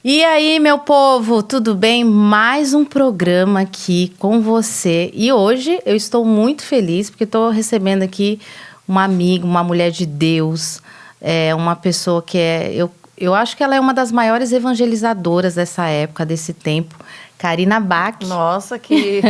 E aí, meu povo, tudo bem? Mais um programa aqui com você. E hoje eu estou muito feliz porque estou recebendo aqui uma amiga, uma mulher de Deus, uma pessoa que eu acho que ela é uma das maiores evangelizadoras dessa época, desse tempo, Karina Bach. Nossa, que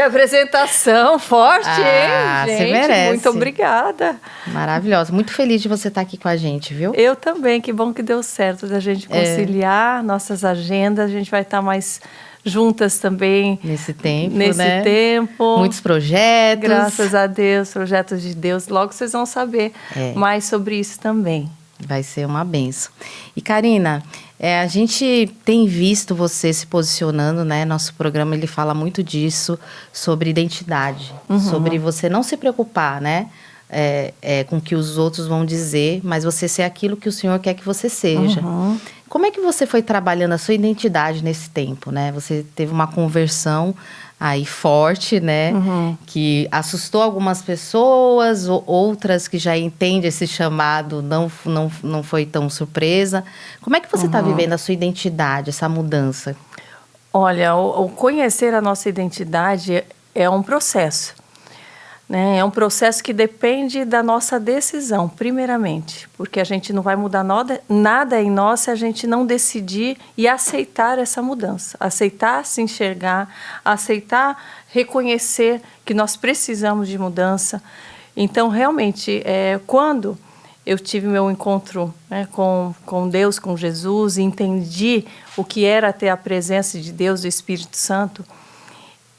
apresentação forte, hein, gente? Você merece. Muito obrigada. Maravilhosa. Muito feliz de você estar aqui com a gente, viu? Eu também, que bom que deu certo da gente conciliar nossas agendas. A gente vai estar mais juntas também. Nesse tempo, Nesse tempo. Muitos projetos. Graças a Deus, projetos de Deus. Logo vocês vão saber mais sobre isso também. Vai ser uma benção. E Karina, a gente tem visto você se posicionando, né? Nosso programa, ele fala muito disso, sobre identidade. Sobre você não se preocupar, né? Com o que os outros vão dizer, mas você ser aquilo que o Senhor quer que você seja. Como é que você foi trabalhando a sua identidade nesse tempo, né? Você teve uma conversão aí forte, né? Que assustou algumas pessoas, outras que já entendem esse chamado, não foi tão surpresa. Como é que você está vivendo a sua identidade, essa mudança? Olha, o conhecer a nossa identidade é um processo. Né? É um processo que depende da nossa decisão, primeiramente, porque a gente não vai mudar nada em nós se a gente não decidir e aceitar essa mudança, aceitar se enxergar, aceitar reconhecer que nós precisamos de mudança. Então, realmente, quando eu tive meu encontro, né, com Deus, com Jesus, e entendi o que era ter a presença de Deus, do Espírito Santo,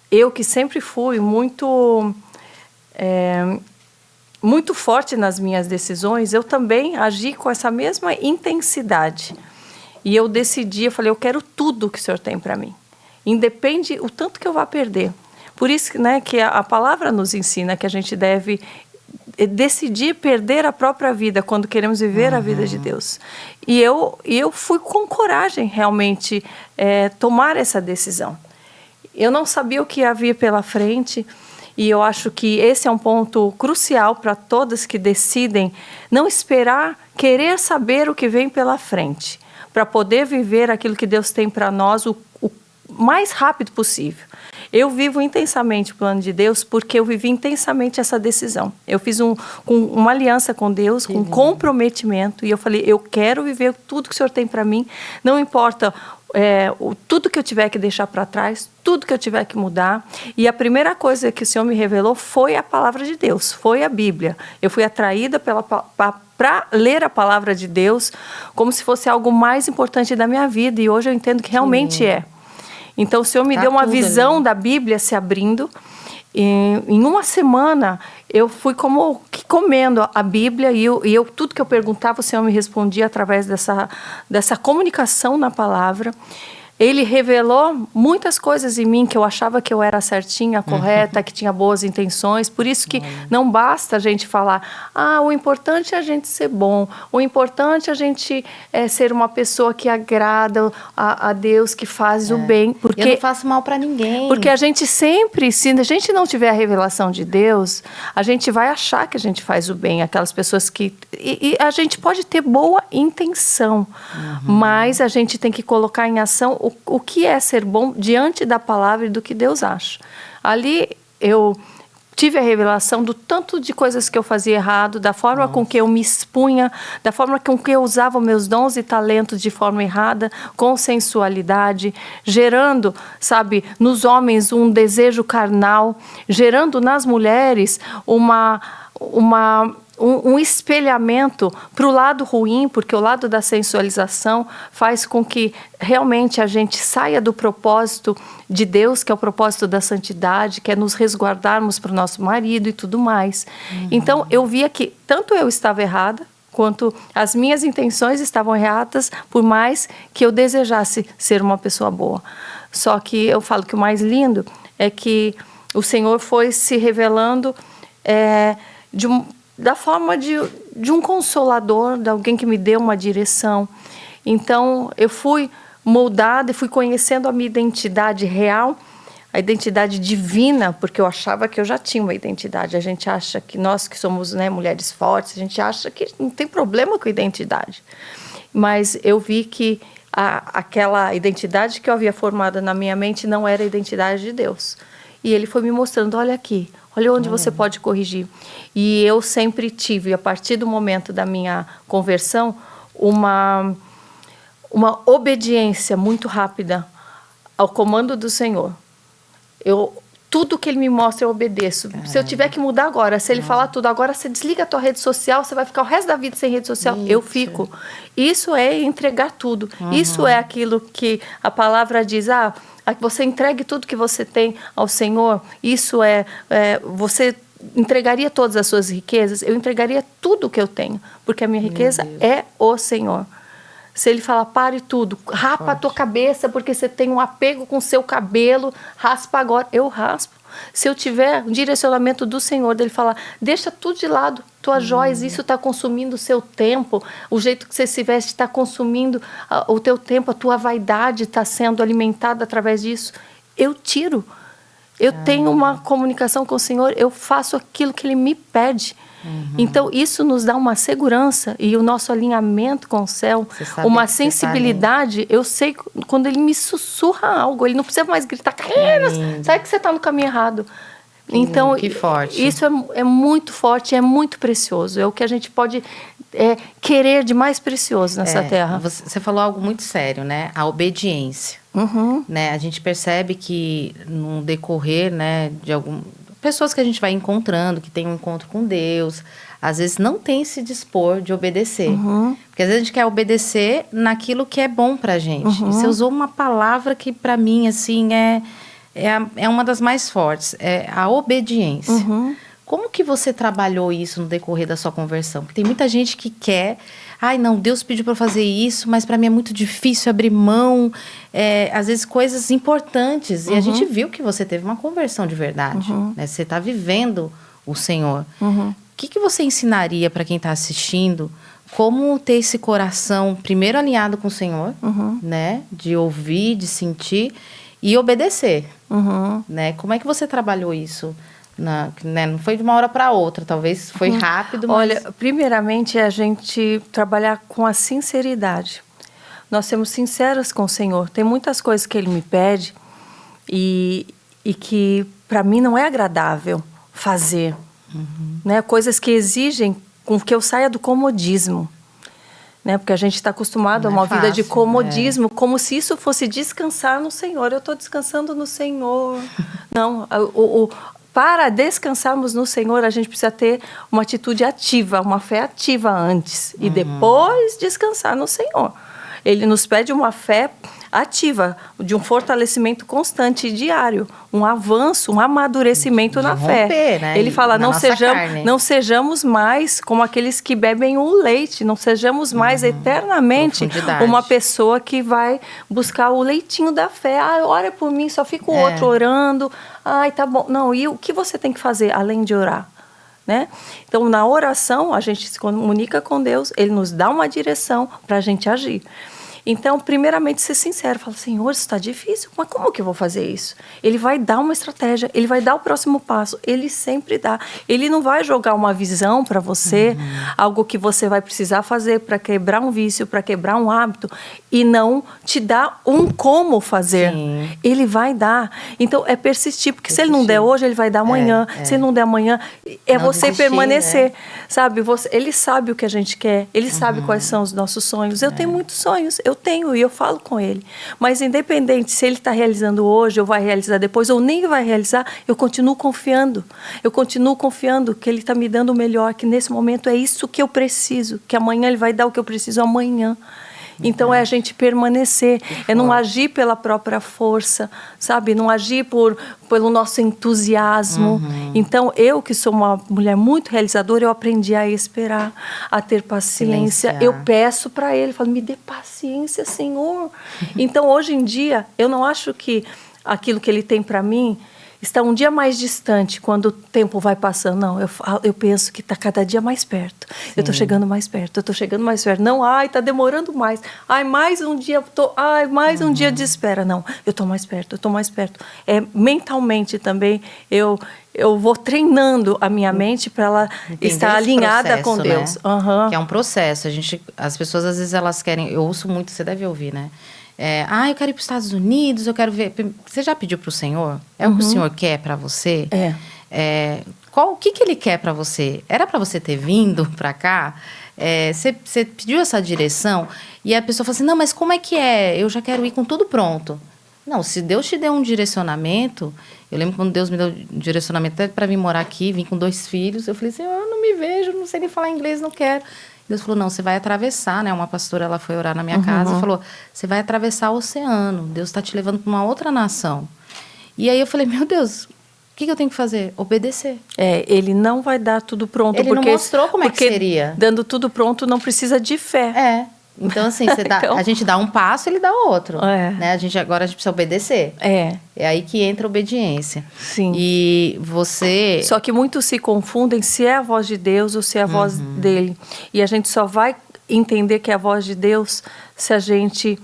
eu que sempre fui muito forte nas minhas decisões, eu também agi com essa mesma intensidade. E eu decidi, eu falei, eu quero tudo que o Senhor tem para mim. Independe o tanto que eu vá perder. Por isso, né, que a palavra nos ensina que a gente deve decidir perder a própria vida quando queremos viver a vida de Deus. E eu fui com coragem, realmente, tomar essa decisão. Eu não sabia o que havia pela frente. E eu acho que esse é um ponto crucial para todas que decidem não esperar, querer saber o que vem pela frente, para poder viver aquilo que Deus tem para nós o mais rápido possível. Eu vivo intensamente o plano de Deus porque eu vivi intensamente essa decisão. Eu fiz uma aliança com Deus, com comprometimento, e eu falei, eu quero viver tudo que o Senhor tem para mim, não importa tudo que eu tiver que deixar para trás, tudo que eu tiver que mudar. E a primeira coisa que o Senhor me revelou foi a palavra de Deus, foi a Bíblia. Eu fui atraída para ler a palavra de Deus como se fosse algo mais importante da minha vida, e hoje eu entendo que realmente é. Então o Senhor me deu uma visão da Bíblia se abrindo. Em uma semana eu fui como que comendo a Bíblia, e eu tudo que eu perguntava o Senhor me respondia através dessa comunicação na palavra. Ele revelou muitas coisas em mim que eu achava que eu era certinha, correta, que tinha boas intenções. Por isso que não basta a gente falar, o importante é a gente ser bom, o importante é a gente ser uma pessoa que agrada a Deus, que faz o bem. Porque eu não faço mal para ninguém. Porque a gente sempre, se a gente não tiver a revelação de Deus, a gente vai achar que a gente faz o bem. Aquelas pessoas que... E a gente pode ter boa intenção, mas a gente tem que colocar em ação o que é ser bom diante da palavra e do que Deus acha. Ali eu tive a revelação do tanto de coisas que eu fazia errado, da forma com que eu me expunha, da forma com que eu usava meus dons e talentos de forma errada, com sensualidade, gerando, sabe, nos homens um desejo carnal, gerando nas mulheres um espelhamento para o lado ruim, porque o lado da sensualização faz com que realmente a gente saia do propósito de Deus, que é o propósito da santidade, que é nos resguardarmos para o nosso marido e tudo mais. Então, eu via que tanto eu estava errada, quanto as minhas intenções estavam erradas, por mais que eu desejasse ser uma pessoa boa. Só que eu falo que o mais lindo que o Senhor foi se revelando da forma de um consolador, de alguém que me deu uma direção. Então, eu fui moldada e fui conhecendo a minha identidade real, a identidade divina, porque eu achava que eu já tinha uma identidade. A gente acha que nós que somos, né, mulheres fortes, a gente acha que não tem problema com a identidade. mas eu vi que aquela identidade que eu havia formado na minha mente não era a identidade de Deus. E Ele foi me mostrando, olha aqui, olha onde você pode corrigir. E eu sempre tive, a partir do momento da minha conversão, uma obediência muito rápida ao comando do Senhor. Tudo que Ele me mostra, eu obedeço. Se eu tiver que mudar agora, se Ele falar tudo, agora você desliga a tua rede social, você vai ficar o resto da vida sem rede social. Eu fico. Isso é entregar tudo. Isso é aquilo que a palavra diz, você entregue tudo que você tem ao Senhor. Isso você entregaria todas as suas riquezas? Eu entregaria tudo que eu tenho, porque a minha riqueza é o Senhor. Se Ele falar, pare tudo, rapa a tua cabeça, porque você tem um apego com o seu cabelo, raspa agora, eu raspo. Se eu tiver um direcionamento do Senhor, dele falar, deixa tudo de lado, tuas joias, isso está consumindo o seu tempo, o jeito que você se veste está consumindo o teu tempo, a tua vaidade está sendo alimentada através disso, eu tiro. Eu tenho uma comunicação com o Senhor, eu faço aquilo que Ele me pede. Então, isso nos dá uma segurança e o nosso alinhamento com o céu, uma sensibilidade. Eu sei quando Ele me sussurra algo, Ele não precisa mais gritar, Karina, sabe que você está no caminho errado. Então, que forte. Isso é muito forte, é muito precioso. É o que a gente pode querer de mais precioso nessa terra. Você falou algo muito sério, né? A obediência. Né? A gente percebe que no decorrer, né, de pessoas que a gente vai encontrando, que tem um encontro com Deus, às vezes não tem se dispor de obedecer. Porque às vezes a gente quer obedecer naquilo que é bom pra gente. E você usou uma palavra que pra mim, assim, é uma das mais fortes. É a obediência. Como que você trabalhou isso no decorrer da sua conversão? Porque tem muita gente que quer... Ai, não, Deus pediu para eu fazer isso, mas para mim é muito difícil abrir mão. Às vezes, coisas importantes. E a gente viu que você teve uma conversão de verdade. Né? Você está vivendo o Senhor. O que você ensinaria para quem está assistindo? Como ter esse coração, primeiro, alinhado com o Senhor, né? De ouvir, de sentir e obedecer. Né? Como é que você trabalhou isso? Né? Não foi de uma hora para outra, talvez foi rápido, mas... Olha, primeiramente é a gente trabalhar com a sinceridade. Nós sermos sinceros com o Senhor. Tem muitas coisas que Ele me pede e que para mim não é agradável fazer. Né? Coisas que exigem com que eu saia do comodismo. Né? Porque a gente está acostumado a uma vida de comodismo, como se isso fosse descansar no Senhor. Eu estou descansando no Senhor. Não, para descansarmos no Senhor, a gente precisa ter uma atitude ativa, uma fé ativa antes. E depois descansar no Senhor. Ele nos pede uma fé ativa, de um fortalecimento constante e diário. Um avanço, um amadurecimento na fé. Né? Ele fala, não sejamos mais como aqueles que bebem o leite. Não sejamos mais eternamente uma pessoa que vai buscar o leitinho da fé. Ora por mim, só fica o outro orando. Tá bom. Não, e o que você tem que fazer além de orar? Né? Então, na oração, a gente se comunica com Deus, Ele nos dá uma direção para a gente agir. Então, primeiramente, ser sincero. Fala, Senhor, isso está difícil, mas como que eu vou fazer isso? Ele vai dar uma estratégia, Ele vai dar o próximo passo. Ele sempre dá. Ele não vai jogar uma visão para você, algo que você vai precisar fazer para quebrar um vício, para quebrar um hábito, e não te dar um como fazer. Ele vai dar. Então, é persistir, porque se Ele não der hoje, Ele vai dar amanhã. Se Ele não der amanhã, não você desistir, permanecer. Sabe? Ele sabe o que a gente quer, Ele sabe quais são os nossos sonhos. Eu tenho muitos sonhos, eu tenho e eu falo com Ele. Mas independente se Ele está realizando hoje ou vai realizar depois ou nem vai realizar, eu continuo confiando. Eu continuo confiando que Ele está me dando o melhor, que nesse momento é isso que eu preciso, que amanhã Ele vai dar o que eu preciso amanhã. Então é a gente permanecer, é não agir pela própria força, sabe? Não agir pelo nosso entusiasmo. Então eu, que sou uma mulher muito realizadora, eu aprendi a esperar, a ter paciência. Eu peço para Ele, falo, me dê paciência, Senhor. Então hoje em dia, eu não acho que aquilo que Ele tem para mim está um dia mais distante quando o tempo vai passando. Não, eu penso que está cada dia mais perto. Eu estou chegando mais perto, eu estou chegando mais perto. Não, está demorando mais. Mais um dia, mais um dia de espera. Não, eu estou mais perto, eu estou mais perto. Mentalmente também, eu eu vou treinando a minha mente para ela estar alinhada com Deus. Né? Que é um processo. As pessoas, às vezes, elas querem... Eu ouço muito, você deve ouvir, né? Eu quero ir para os Estados Unidos, eu quero ver... Você já pediu para o Senhor? É o que o Senhor quer para você? O que Ele quer para você? Era para você ter vindo para cá? Você pediu essa direção? E a pessoa fala assim, não, mas como é que é? Eu já quero ir com tudo pronto. Não, se Deus te deu um direcionamento... Eu lembro quando Deus me deu um direcionamento até para vir morar aqui, vim com 2 filhos. Eu falei assim, eu não me vejo, não sei nem falar inglês, não quero. Deus falou, não, você vai atravessar, né? Uma pastora, ela foi orar na minha casa e falou, você vai atravessar o oceano. Deus está te levando para uma outra nação. E aí eu falei, meu Deus, o que eu tenho que fazer? Obedecer. Ele não vai dar tudo pronto. Ele não mostrou como é que seria. Dando tudo pronto não precisa de fé. Então, assim, a gente dá um passo, ele dá outro. Né? Agora a gente precisa obedecer. É aí que entra a obediência. Sim. E você... Só que muitos se confundem se é a voz de Deus ou se é a voz dele. E a gente só vai entender que é a voz de Deus se a gente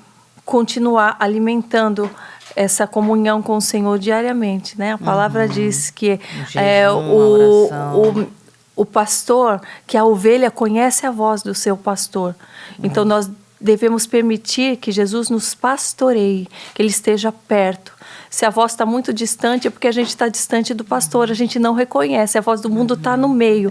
continuar alimentando essa comunhão com o Senhor diariamente, né? A palavra diz que o pastor, que a ovelha conhece a voz do seu pastor. Então, nós devemos permitir que Jesus nos pastoreie, que Ele esteja perto. Se a voz está muito distante, é porque a gente está distante do pastor, a gente não reconhece. A voz do mundo está no meio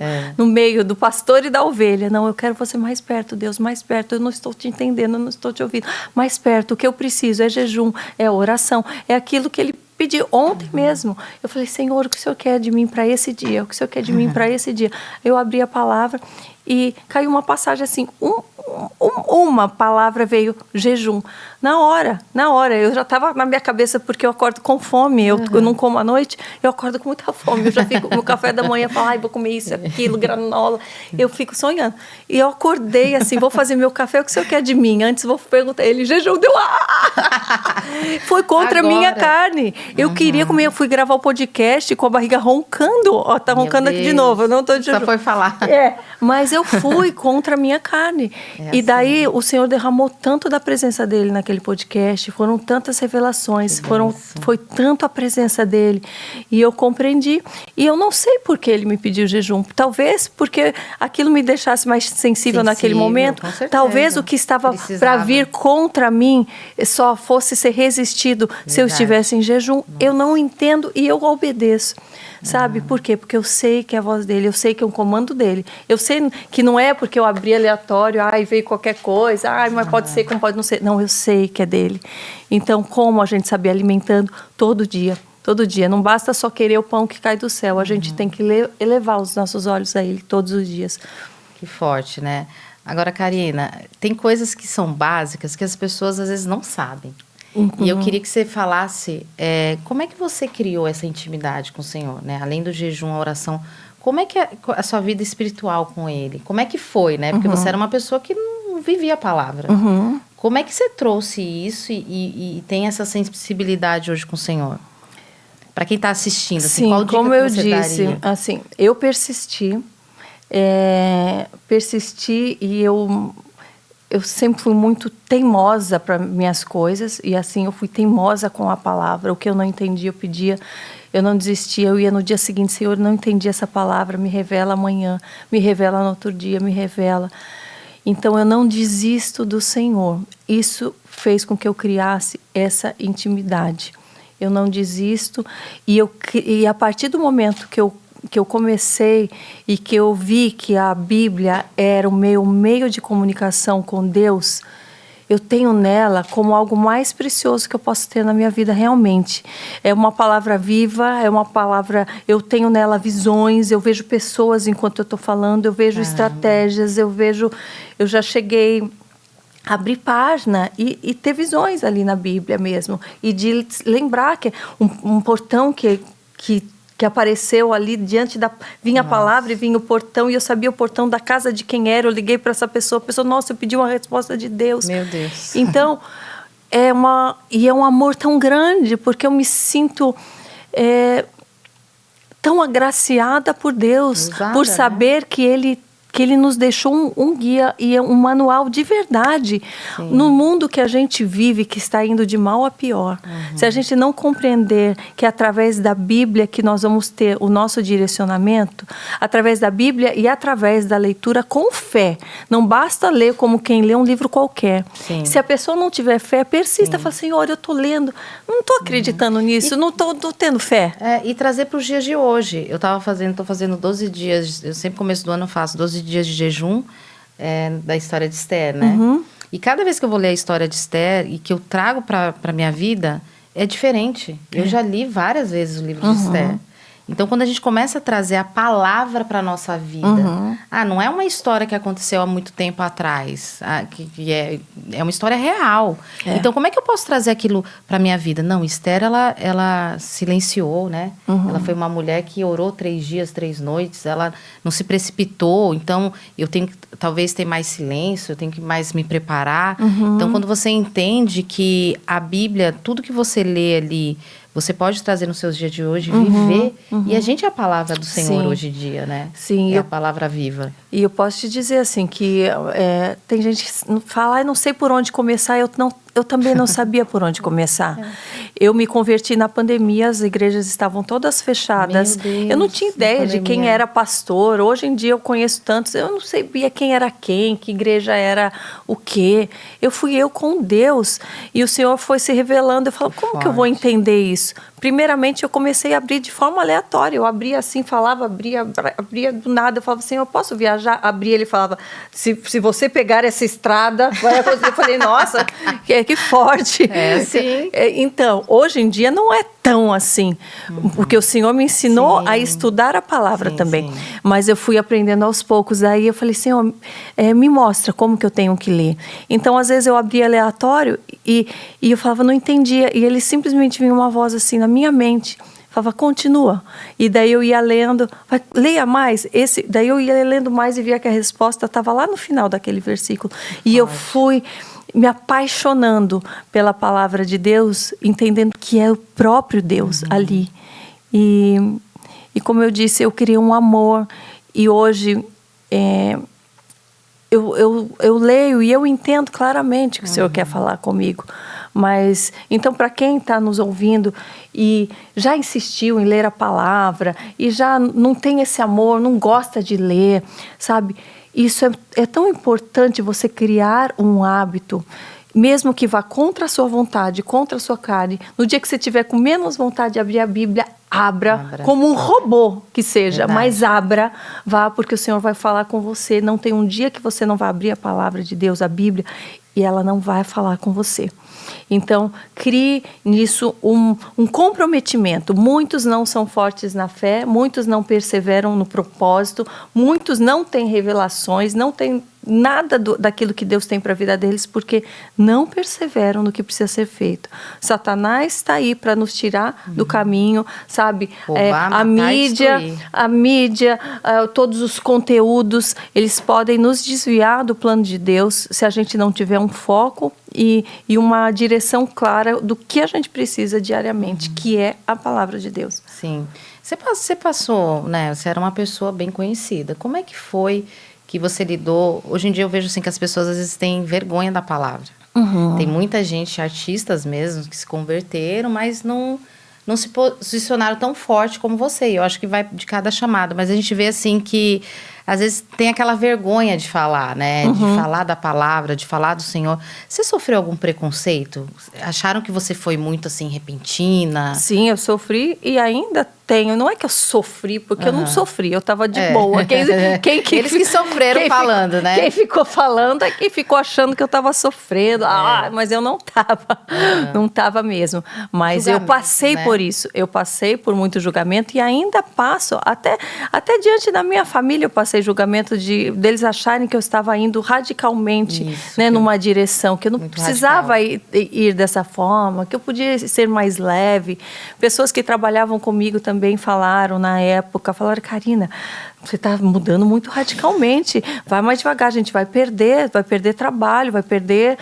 do pastor e da ovelha. Não, eu quero você mais perto, Deus, mais perto. Eu não estou te entendendo, eu não estou te ouvindo. Mais perto, o que eu preciso é jejum, é oração, é aquilo que Ele pedi ontem mesmo. Eu falei, Senhor, o que o Senhor quer de mim para esse dia? O que o Senhor quer de mim para esse dia? Eu abri a palavra e caiu uma passagem assim, uma palavra veio, jejum. Na hora, eu já estava na minha cabeça, porque eu acordo com fome, eu não como à noite, eu acordo com muita fome, eu já fico no café da manhã, falo, vou comer isso, aquilo, granola, eu fico sonhando. E eu acordei assim, vou fazer meu café, o que o Senhor quer de mim? Antes vou perguntar, ele, jejum, deu, foi contra a minha carne. Eu queria comer, eu fui gravar o podcast com a barriga roncando, tá roncando aqui de novo, eu não tô de jejum. Só foi falar. Mas eu fui contra a minha carne. E daí o Senhor derramou tanto da presença dele naquele podcast, foram tantas revelações, foi tanto a presença dele. E eu compreendi. E eu não sei por que ele me pediu jejum. Talvez porque aquilo me deixasse mais sensível naquele momento. Talvez o que estava para vir contra mim só fosse ser resistido se eu estivesse em jejum. Eu não entendo e eu obedeço. Sabe por quê? Porque eu sei que é a voz dele, eu sei que é um comando dele. Eu sei que não é porque eu abri aleatório, e veio qualquer coisa, mas pode ser, como pode não ser. Não, eu sei que é dele. Então, como a gente sabe alimentando todo dia? Todo dia. Não basta só querer o pão que cai do céu. A gente tem que elevar os nossos olhos a ele todos os dias. Que forte, né? Agora, Karina, tem coisas que são básicas que as pessoas às vezes não sabem. E eu queria que você falasse como é que você criou essa intimidade com o Senhor, né? Além do jejum, a oração, como é que é a sua vida espiritual com Ele? Como é que foi, né? Porque você era uma pessoa que não vivia a palavra. Como é que você trouxe isso e tem essa sensibilidade hoje com o Senhor? Para quem está assistindo, assim, qual dica como que eu você disse, daria? assim, eu persisti e eu sempre fui muito teimosa para minhas coisas, e assim, eu fui teimosa com a palavra. O que eu não entendia, eu pedia, eu não desistia, eu ia no dia seguinte, Senhor, não entendi essa palavra, me revela amanhã, me revela no outro dia, me revela. Então, eu não desisto do Senhor. Isso fez com que eu criasse essa intimidade. Eu não desisto, e a partir do momento que eu comecei e que eu vi que a Bíblia era o meu meio de comunicação com Deus, eu tenho nela como algo mais precioso que eu posso ter na minha vida realmente. É uma palavra viva, é uma palavra... Eu tenho nela visões, eu vejo pessoas enquanto eu estou falando, eu vejo estratégias, eu já cheguei... abrir página e ter visões ali na Bíblia mesmo. E de lembrar que um portão que apareceu ali diante da... Vinha a palavra e vinha o portão, e eu sabia o portão da casa de quem era. Eu liguei para essa pessoa, a pessoa, nossa, eu pedi uma resposta de Deus. Meu Deus. Então, é um amor tão grande, porque eu me sinto... tão agraciada por Deus, usada, por saber, né, que Ele que ele nos deixou um guia e um manual de verdade. Sim. No mundo que a gente vive, que está indo de mal a pior. Se a gente não compreender que é através da Bíblia que nós vamos ter o nosso direcionamento, através da Bíblia e através da leitura com fé. Não basta ler como quem lê um livro qualquer. Sim. Se a pessoa não tiver fé, persista, fala, Senhor, eu estou lendo, não estou acreditando nisso, não estou tendo fé. E trazer para os dias de hoje. Eu estou fazendo 12 dias, eu sempre começo do ano faço 12 dias de jejum da história de Esther, né? E cada vez que eu vou ler a história de Esther e que eu trago para a minha vida, é diferente. Eu já li várias vezes o livro de Esther. Então, quando a gente começa a trazer a palavra para a nossa vida, não é uma história que aconteceu há muito tempo atrás, que é uma história real. Então, como é que eu posso trazer aquilo para a minha vida? Não, Esther, ela silenciou, né? Ela foi uma mulher que orou 3 dias, 3 noites, ela não se precipitou. Então, eu tenho que, talvez, ter mais silêncio, eu tenho que mais me preparar. Então, quando você entende que a Bíblia, tudo que você lê ali, você pode trazer nos seus dias de hoje, viver. E a gente é a palavra do Senhor hoje em dia, né? Sim. É a palavra viva. E eu posso te dizer assim, que tem gente que fala, não sei por onde começar, eu também não sabia por onde começar. Eu me converti na pandemia, as igrejas estavam todas fechadas. Meu Deus, eu não tinha ideia de quem era pastor. Hoje em dia eu conheço tantos, eu não sabia quem era quem, que igreja era o quê. Fui eu com Deus e o Senhor foi se revelando. Eu falo, como que eu vou entender isso? Primeiramente, eu comecei a abrir de forma aleatória. Eu abria assim, falava, abria do nada. Eu falava assim, eu posso viajar? Abria, ele falava, se você pegar essa estrada, vai acontecer. Eu falei, nossa, que forte. Sim. Então, hoje em dia não é tão assim, porque o Senhor me ensinou a estudar a palavra também. Mas eu fui aprendendo aos poucos. Aí eu falei, Senhor, me mostra como que eu tenho que ler. Então, às vezes eu abria aleatório e eu falava, não entendia. E ele simplesmente vinha uma voz assim na minha mente. Falava, continua. E daí eu ia lendo, leia mais. Daí eu ia lendo mais e via que a resposta estava lá no final daquele versículo. E eu fui me apaixonando pela palavra de Deus, entendendo que é o próprio Deus ali. E como eu disse, eu criei um amor. E hoje eu leio e eu entendo claramente que o Senhor quer falar comigo. Mas, então, para quem está nos ouvindo e já insistiu em ler a palavra e já não tem esse amor, não gosta de ler, sabe? Isso é tão importante, você criar um hábito, mesmo que vá contra a sua vontade, contra a sua carne. No dia que você tiver com menos vontade de abrir a Bíblia, abra. Como um robô que seja, mas abra, vá, porque o Senhor vai falar com você. Não tem um dia que você não vai abrir a palavra de Deus, a Bíblia, e ela não vai falar com você. Então, crie nisso um comprometimento. Muitos não são fortes na fé, muitos não perseveram no propósito, muitos não têm revelações, não têm nada daquilo que Deus tem para a vida deles, porque não perseveram no que precisa ser feito. Satanás está aí para nos tirar do caminho, sabe? A mídia, todos os conteúdos, eles podem nos desviar do plano de Deus se a gente não tiver um foco e uma direção clara do que a gente precisa diariamente, que é a palavra de Deus. Sim. Você passou, né? Você era uma pessoa bem conhecida. Como é que foi que você lidou? Hoje em dia eu vejo assim que as pessoas às vezes têm vergonha da palavra. Tem muita gente, artistas mesmo, que se converteram, mas não se posicionaram tão forte como você. Eu acho que vai de cada chamado, mas a gente vê assim que às vezes tem aquela vergonha de falar, né? De falar da palavra, de falar do Senhor. Você sofreu algum preconceito? Acharam que você foi muito assim repentina? Sim, eu sofri e ainda tenho. Não é que eu sofri, porque eu não sofri, eu estava de boa. Eles que sofreram falando, né? Quem ficou falando é quem ficou achando que eu estava sofrendo. Mas eu não estava. Não estava mesmo. Mas eu passei por isso. Eu passei por muito julgamento e ainda passo. Até diante da minha família eu passei julgamento deles acharem que eu estava indo radicalmente, numa direção, que eu não precisava ir dessa forma, que eu podia ser mais leve. Pessoas que trabalhavam comigo também falaram na época, Karina, você está mudando muito radicalmente, vai mais devagar, a gente vai perder trabalho, vai perder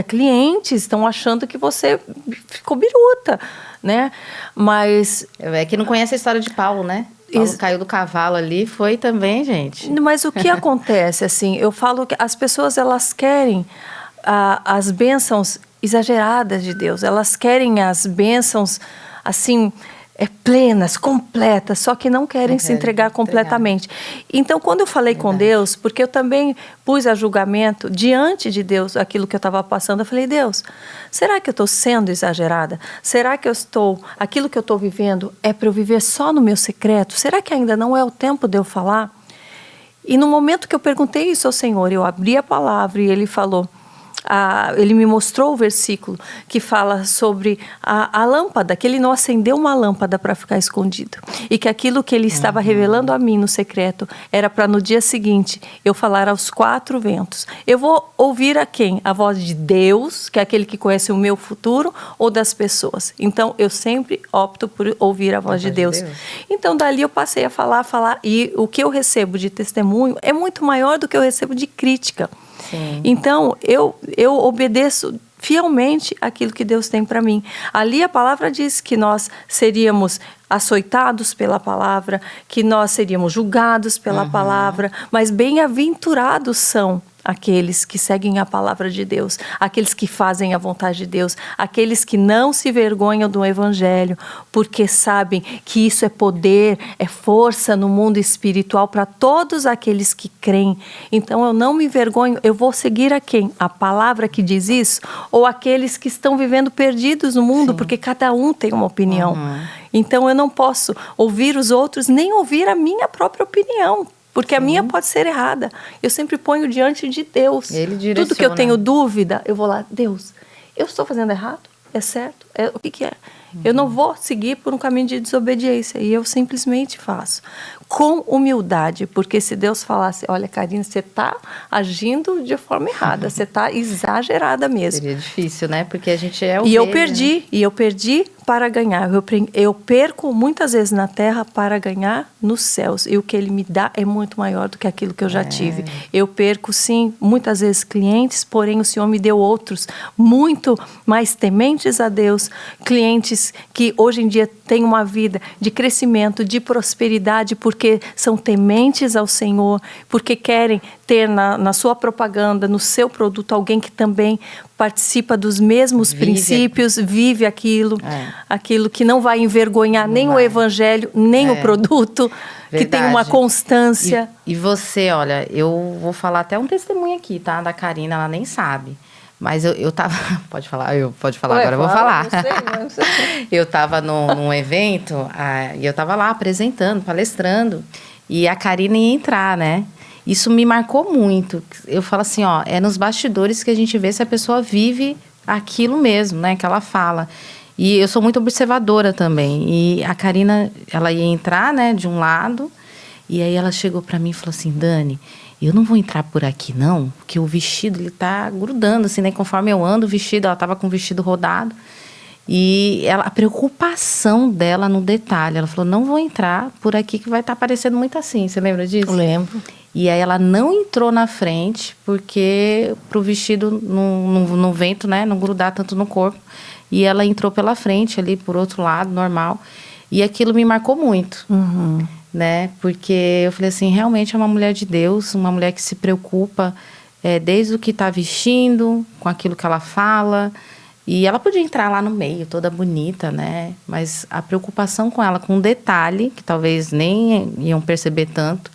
clientes, estão achando que você ficou biruta, né? Mas... É que não conhece a história de Paulo, né? Paulo caiu do cavalo ali, foi também, gente. Mas o que acontece, assim, eu falo que as pessoas, elas querem as bênçãos exageradas de Deus, elas querem as bênçãos, assim, plenas, completas, só que não querem se entregar completamente. Então, quando eu falei com Deus, porque eu também pus a julgamento diante de Deus aquilo que eu estava passando, eu falei, Deus, será que eu estou sendo exagerada? Será que aquilo que eu estou vivendo é para eu viver só no meu secreto? Será que ainda não é o tempo de eu falar? E no momento que eu perguntei isso ao Senhor, eu abri a palavra e Ele falou, ele me mostrou o versículo que fala sobre a lâmpada, que ele não acendeu uma lâmpada para ficar escondido. E que aquilo que ele estava revelando a mim no secreto era para no dia seguinte eu falar aos 4 ventos. Eu vou ouvir a quem? A voz de Deus, que é aquele que conhece o meu futuro, ou das pessoas? Então eu sempre opto por ouvir a voz de Deus. Então dali eu passei a falar, e o que eu recebo de testemunho é muito maior do que eu recebo de crítica. Sim. Então, eu obedeço fielmente aquilo que Deus tem para mim. Ali a palavra diz que nós seríamos açoitados pela palavra, que nós seríamos julgados pela palavra, mas bem-aventurados são aqueles que seguem a palavra de Deus, aqueles que fazem a vontade de Deus, aqueles que não se vergonham do evangelho, porque sabem que isso é poder, é força no mundo espiritual para todos aqueles que creem. Então eu não me envergonho, eu vou seguir a quem? A palavra que diz isso? Ou aqueles que estão vivendo perdidos no mundo, porque cada um tem uma opinião. Então eu não posso ouvir os outros, nem ouvir a minha própria opinião. Porque a minha pode ser errada. Eu sempre ponho diante de Deus. Ele direciona. Tudo que eu tenho dúvida, eu vou lá, Deus, eu estou fazendo errado? É certo? O que é? Eu não vou seguir por um caminho de desobediência. E eu simplesmente faço. Com humildade. Porque se Deus falasse, olha, Karina, você está agindo de forma errada. Você está exagerada mesmo. Seria difícil, né? Porque a gente é ovelha. E eu perdi para ganhar. Eu perco muitas vezes na terra para ganhar nos céus. E o que Ele me dá é muito maior do que aquilo que eu já tive. Eu perco, sim, muitas vezes clientes, porém o Senhor me deu outros muito mais tementes a Deus. Clientes que hoje em dia têm uma vida de crescimento, de prosperidade, porque são tementes ao Senhor, porque querem ter na sua propaganda, no seu produto, alguém que também participa dos mesmos princípios, vive aquilo, aquilo que não vai envergonhar nem o evangelho, nem o produto, que tem uma constância. E você, olha, eu vou falar até um testemunho aqui, tá? Da Karina, ela nem sabe. Mas eu tava... Pode falar? Pode falar. Ué, agora eu vou falar. Não sei. Eu tava num evento, e eu tava lá apresentando, palestrando, e a Karina ia entrar, né? Isso me marcou muito. Eu falo assim, ó, é nos bastidores que a gente vê se a pessoa vive aquilo mesmo, né? Que ela fala. E eu sou muito observadora também. E a Karina, ela ia entrar, né, de um lado, e aí ela chegou pra mim e falou assim, Dani, eu não vou entrar por aqui não, porque o vestido, ele tá grudando, assim, né? Conforme eu ando, o vestido, ela tava com o vestido rodado. E a preocupação dela no detalhe, ela falou, não vou entrar por aqui que vai estar parecendo muito assim. Você lembra disso? Lembro. E aí ela não entrou na frente, porque pro vestido no vento, né, não grudar tanto no corpo. E ela entrou pela frente ali, por outro lado, normal. E aquilo me marcou muito, né? Porque eu falei assim, realmente é uma mulher de Deus, uma mulher que se preocupa desde o que está vestindo, com aquilo que ela fala. E ela podia entrar lá no meio, toda bonita, né? Mas a preocupação com ela, com um detalhe, que talvez nem iam perceber tanto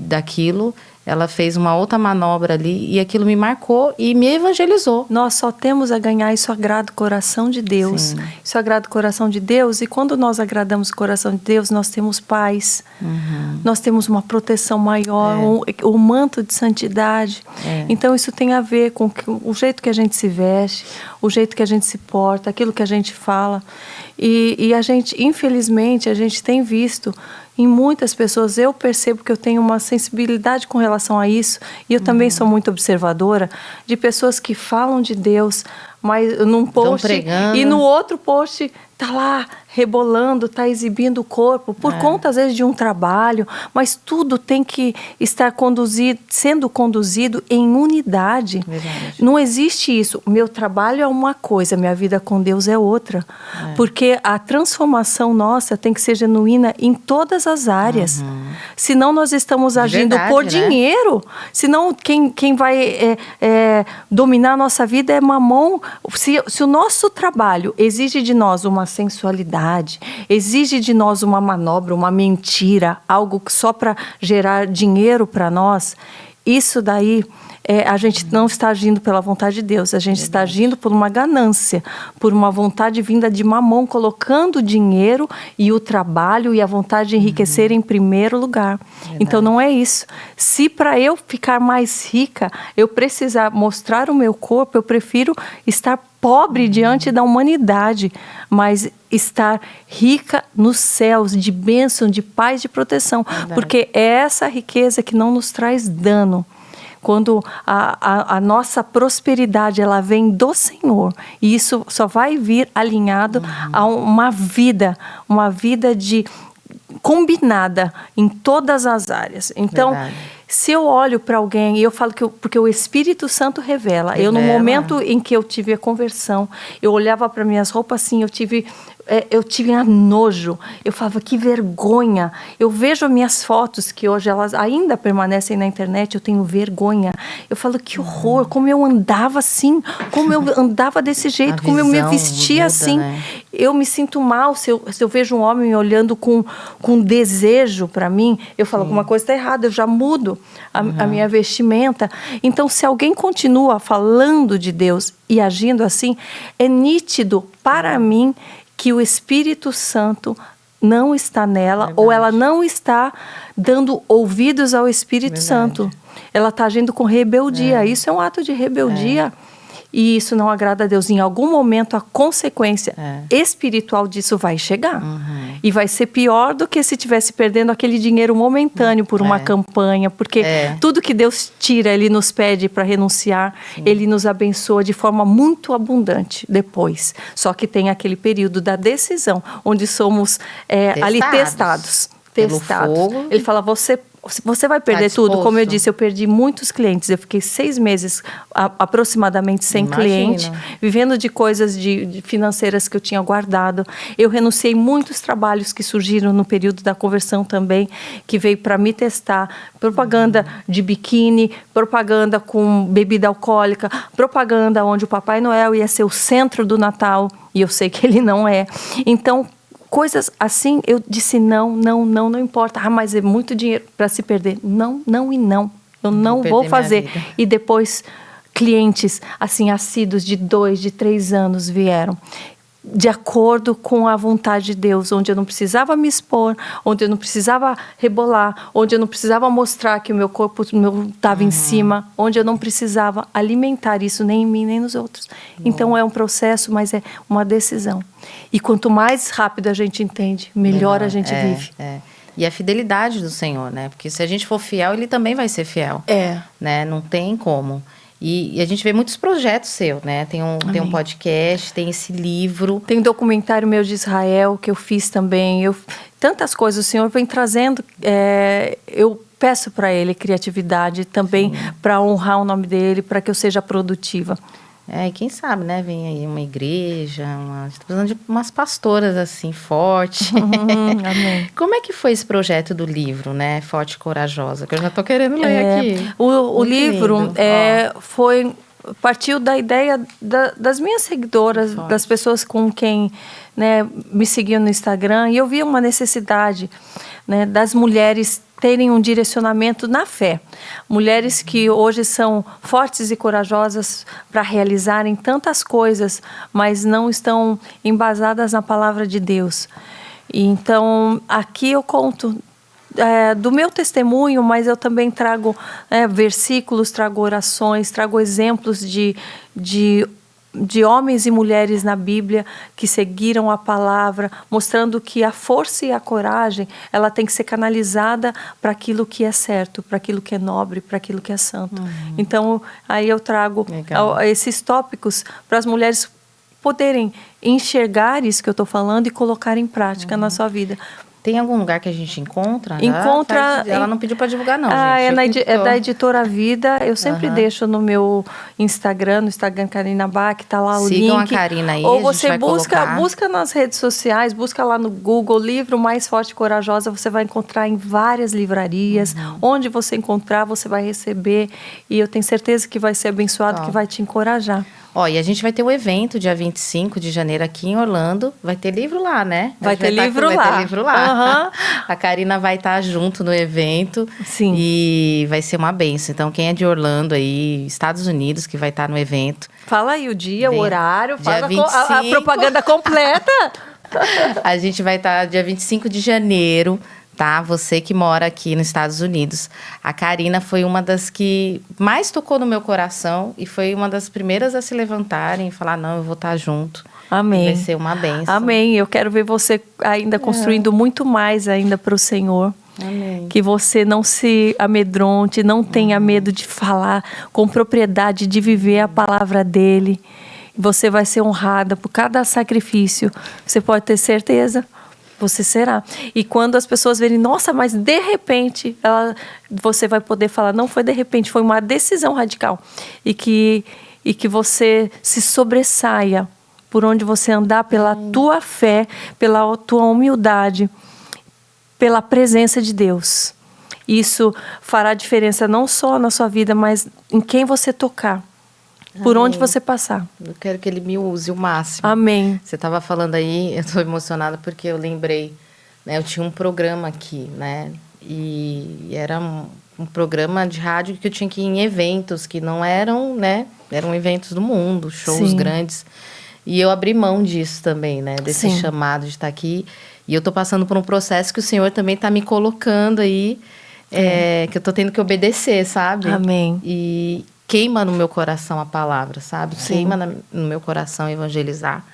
daquilo, ela fez uma outra manobra ali e aquilo me marcou e me evangelizou. Nós só temos a ganhar, isso agrada o coração de Deus. Sim. Isso agrada o coração de Deus, e quando nós agradamos o coração de Deus, nós temos paz, nós temos uma proteção maior, um manto de santidade. Então isso tem a ver com o jeito que a gente se veste, o jeito que a gente se porta, aquilo que a gente fala. E a gente, infelizmente, a gente tem visto em muitas pessoas, eu percebo que eu tenho uma sensibilidade com relação a isso, e eu também sou muito observadora, de pessoas que falam de Deus, mas num post, pregando. e no outro post tá lá rebolando, tá exibindo o corpo, por conta às vezes de um trabalho, mas tudo tem que estar sendo conduzido em unidade. Verdade. Não existe isso. Meu trabalho é uma coisa, minha vida com Deus é outra. Porque a transformação nossa tem que ser genuína em todas as áreas. Senão nós estamos agindo verdade, por né? dinheiro. Senão quem vai dominar a nossa vida é mamão. Se o nosso trabalho exige de nós uma sensualidade, exige de nós uma manobra, uma mentira, algo só para gerar dinheiro para nós, isso daí a gente não está agindo pela vontade de Deus, a gente está agindo por uma ganância, por uma vontade vinda de mamão, colocando o dinheiro e o trabalho e a vontade de enriquecer em primeiro lugar. Então não é isso. Se para eu ficar mais rica, eu precisar mostrar o meu corpo, eu prefiro estar pobre diante da humanidade, mas estar rica nos céus, de bênção, de paz, de proteção. Porque é essa riqueza que não nos traz dano. Quando a nossa prosperidade ela vem do Senhor, e isso só vai vir alinhado a uma vida de combinada em todas as áreas. Então, se eu olho para alguém, e eu falo porque o Espírito Santo revela. Eu, no momento em que eu tive a conversão, eu olhava para minhas roupas assim, eu tive nojo, eu falava, que vergonha. Eu vejo minhas fotos, que hoje elas ainda permanecem na internet, eu tenho vergonha. Eu falo, que horror, como eu andava assim, como eu andava desse jeito, como eu me vestia muda, assim. Né? Eu me sinto mal se eu vejo um homem me olhando com desejo para mim, eu falo, alguma coisa está errada, eu já mudo a minha vestimenta. Então, se alguém continua falando de Deus e agindo assim, é nítido para mim que o Espírito Santo não está nela, ou ela não está dando ouvidos ao Espírito Santo. Ela está agindo com rebeldia. Isso é um ato de rebeldia. E isso não agrada a Deus. Em algum momento, a consequência espiritual disso vai chegar. E vai ser pior do que se estivesse perdendo aquele dinheiro momentâneo por uma campanha. Porque tudo que Deus tira, Ele nos pede para renunciar. Ele nos abençoa de forma muito abundante depois. Só que tem aquele período da decisão, onde somos ali testados. Fogo. Ele fala, você vai perder tudo. Como eu disse, eu perdi muitos clientes. Eu fiquei 6 meses aproximadamente sem cliente, vivendo de coisas de financeiras que eu tinha guardado. Eu renunciei muitos trabalhos que surgiram no período da conversão também, que veio para me testar. Propaganda de biquíni, propaganda com bebida alcoólica, propaganda onde o Papai Noel ia ser o centro do Natal, e eu sei que ele não é. Então, coisas assim, eu disse não importa. Mas é muito dinheiro para se perder. Não. Eu não vou fazer. E depois, clientes, assim, assíduos de 2, de 3 anos vieram. De acordo com a vontade de Deus, onde eu não precisava me expor, onde eu não precisava rebolar, onde eu não precisava mostrar que o meu corpo estava em cima, onde eu não precisava alimentar isso nem em mim, nem nos outros. Então é um processo, mas é uma decisão. E quanto mais rápido a gente entende, melhor a gente vive. E a fidelidade do Senhor, né? Porque se a gente for fiel, Ele também vai ser fiel. Né? Não tem como. E a gente vê muitos projetos seus, né? Tem um podcast, tem esse livro. Tem um documentário meu de Israel que eu fiz também. Tantas coisas o Senhor vem trazendo. Eu peço para Ele criatividade também para honrar o nome dEle, para que eu seja produtiva. E quem sabe, né? Vem aí uma igreja, a gente tá precisando de umas pastoras assim, forte. Amém. Como é que foi esse projeto do livro, né? Forte e Corajosa, que eu já tô querendo ler aqui. O livro partiu da ideia das minhas seguidoras, das pessoas com quem, né, me seguiam no Instagram, e eu via uma necessidade, né, das mulheres terem um direcionamento na fé. Mulheres que hoje são fortes e corajosas para realizarem tantas coisas, mas não estão embasadas na palavra de Deus. E então, aqui eu conto do meu testemunho, mas eu também trago versículos, trago orações, trago exemplos de de homens e mulheres na Bíblia que seguiram a palavra, mostrando que a força e a coragem, ela tem que ser canalizada para aquilo que é certo, para aquilo que é nobre, para aquilo que é santo. Então, aí eu trago esses tópicos para as mulheres poderem enxergar isso que eu estou falando e colocar em prática na sua vida. Tem algum lugar que a gente encontra? Ela não pediu para divulgar, não, gente. É da Editora Vida. Eu sempre deixo no meu Instagram, no Instagram Karina Bach, tá lá o link. Sigam a Karina aí, ou a gente você vai colocar. busca nas redes sociais, busca lá no Google, livro Mais Forte e Corajosa, você vai encontrar em várias livrarias. Onde você encontrar, você vai receber. E eu tenho certeza que vai ser abençoado, que vai te encorajar. Ó, e a gente vai ter um evento dia 25 de janeiro aqui em Orlando. Vai ter livro lá, né? Vai ter livro lá. A Karina vai estar junto no evento. Sim. E vai ser uma bênção. Então, quem é de Orlando aí, Estados Unidos, que vai estar no evento. Fala aí o dia, o horário, faz a propaganda completa. A gente vai estar dia 25 de janeiro. Tá? Você que mora aqui nos Estados Unidos. A Karina foi uma das que mais tocou no meu coração e foi uma das primeiras a se levantarem e falar, não, eu vou estar junto. Amém. Vai ser uma bênção. Amém. Eu quero ver você ainda construindo muito mais ainda para o Senhor. Amém. Que você não se amedronte, não tenha medo de falar com propriedade, de viver a palavra dele. Você vai ser honrada por cada sacrifício. Você pode ter certeza. Você será. E quando as pessoas verem, nossa, mas de repente, você vai poder falar, não foi de repente, foi uma decisão radical. E que você se sobressaia por onde você andar, pela tua fé, pela tua humildade, pela presença de Deus. Isso fará diferença não só na sua vida, mas em quem você tocar. Por onde você passar. Eu quero que ele me use o máximo. Amém. Você estava falando aí, eu estou emocionada porque eu lembrei, né? Eu tinha um programa aqui, né? E era um programa de rádio que eu tinha que ir em eventos que não eram, né? Eram eventos do mundo, shows grandes. E eu abri mão disso também, né? Desse chamado de estar aqui. E eu estou passando por um processo que o Senhor também está me colocando aí, que eu estou tendo que obedecer, sabe? Amém. E queima no meu coração a palavra, sabe? Queima no meu coração evangelizar.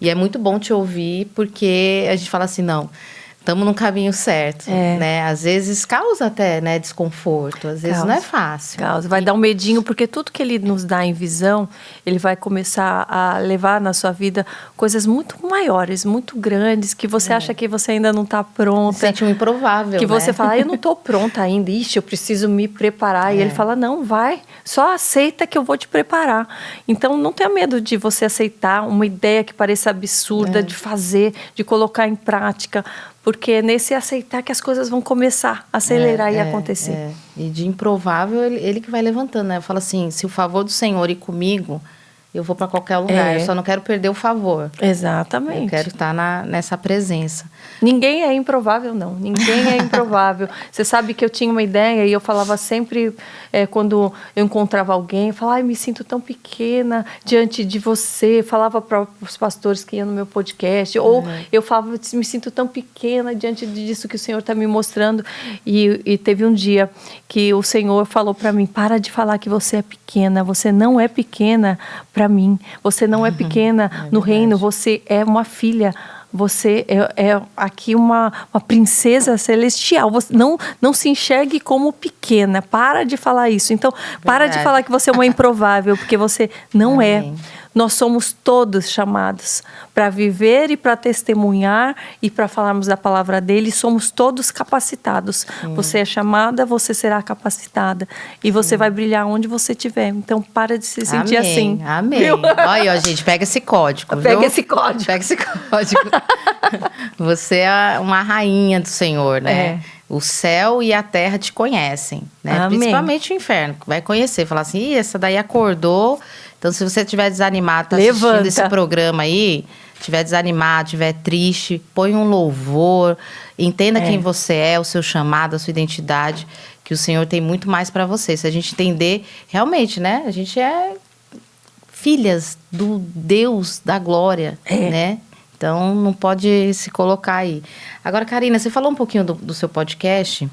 E é muito bom te ouvir, porque a gente fala assim, não, estamos no caminho certo, né? Às vezes causa até, né, desconforto, às vezes não é fácil. Vai dar um medinho, porque tudo que ele nos dá em visão, ele vai começar a levar na sua vida coisas muito maiores, muito grandes, que você acha que você ainda não está pronta. Sente um improvável, que né? Você fala, eu não estou pronta ainda, eu preciso me preparar. E ele fala, não, vai, só aceita que eu vou te preparar. Então, não tenha medo de você aceitar uma ideia que pareça absurda, de fazer, de colocar em prática, porque é nesse aceitar que as coisas vão começar a acelerar e acontecer. E de improvável, ele que vai levantando, né? Eu falo assim, se o favor do Senhor ir comigo, eu vou para qualquer lugar. Eu só não quero perder o favor. Exatamente. Eu quero estar nessa presença. Ninguém é improvável, não. Ninguém é improvável. Você sabe que eu tinha uma ideia e eu falava sempre, quando eu encontrava alguém, eu falava, me sinto tão pequena diante de você. Falava para os pastores que iam no meu podcast. Ou eu falava, me sinto tão pequena diante disso que o Senhor está me mostrando. E teve um dia que o Senhor falou para mim, para de falar que você é pequena. Você não é pequena para mim. Você não é pequena no reino. Você é uma filha. Você é aqui uma princesa celestial. Você não se enxergue como pequena. Para de falar isso. Então, para de falar que você é uma improvável, porque você não é. Nós somos todos chamados para viver e para testemunhar e para falarmos da palavra dele. Somos todos capacitados. Você é chamada, você será capacitada. E você vai brilhar onde você estiver. Então, para de se sentir assim. Amém. Olha, ó, gente, pega esse código. Pega esse código. Pega esse código. Você é uma rainha do Senhor, né? O céu e a terra te conhecem, né? Amém. Principalmente o inferno, que vai conhecer. Falar assim, essa daí acordou. Então, se você estiver desanimado, tá assistindo esse programa aí, estiver desanimado, estiver triste, põe um louvor, entenda quem você é, o seu chamado, a sua identidade, que o Senhor tem muito mais para você. Se a gente entender, realmente, né? A gente é filhas do Deus da glória, né? Então, não pode se colocar aí. Agora, Karina, você falou um pouquinho do seu podcast.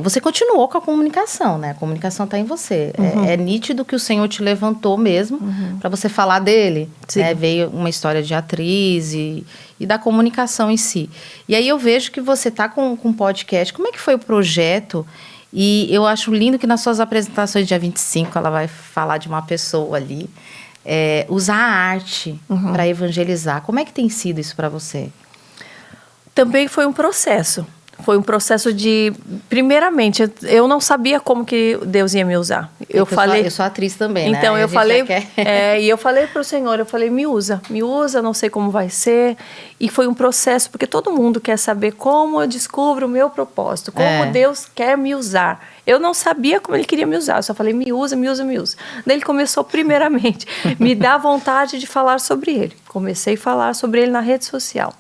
você continuou com a comunicação, né? A comunicação está em você. É nítido que o Senhor te levantou mesmo para você falar dele. Né? Veio uma história de atriz e da comunicação em si. E aí eu vejo que você está com um podcast. Como é que foi o projeto? E eu acho lindo que nas suas apresentações, dia 25, ela vai falar de uma pessoa ali. Usar a arte para evangelizar. Como é que tem sido isso para você? Também foi um processo. Foi um processo de... Primeiramente, eu não sabia como que Deus ia me usar. Eu sou atriz também, então, né? Eu falei... e eu falei para o Senhor, eu falei, me usa, não sei como vai ser. E foi um processo, porque todo mundo quer saber como eu descubro o meu propósito, como Deus quer me usar. Eu não sabia como Ele queria me usar, eu só falei, me usa. Daí Ele começou, primeiramente, me dar vontade de falar sobre Ele. Comecei a falar sobre Ele na rede social.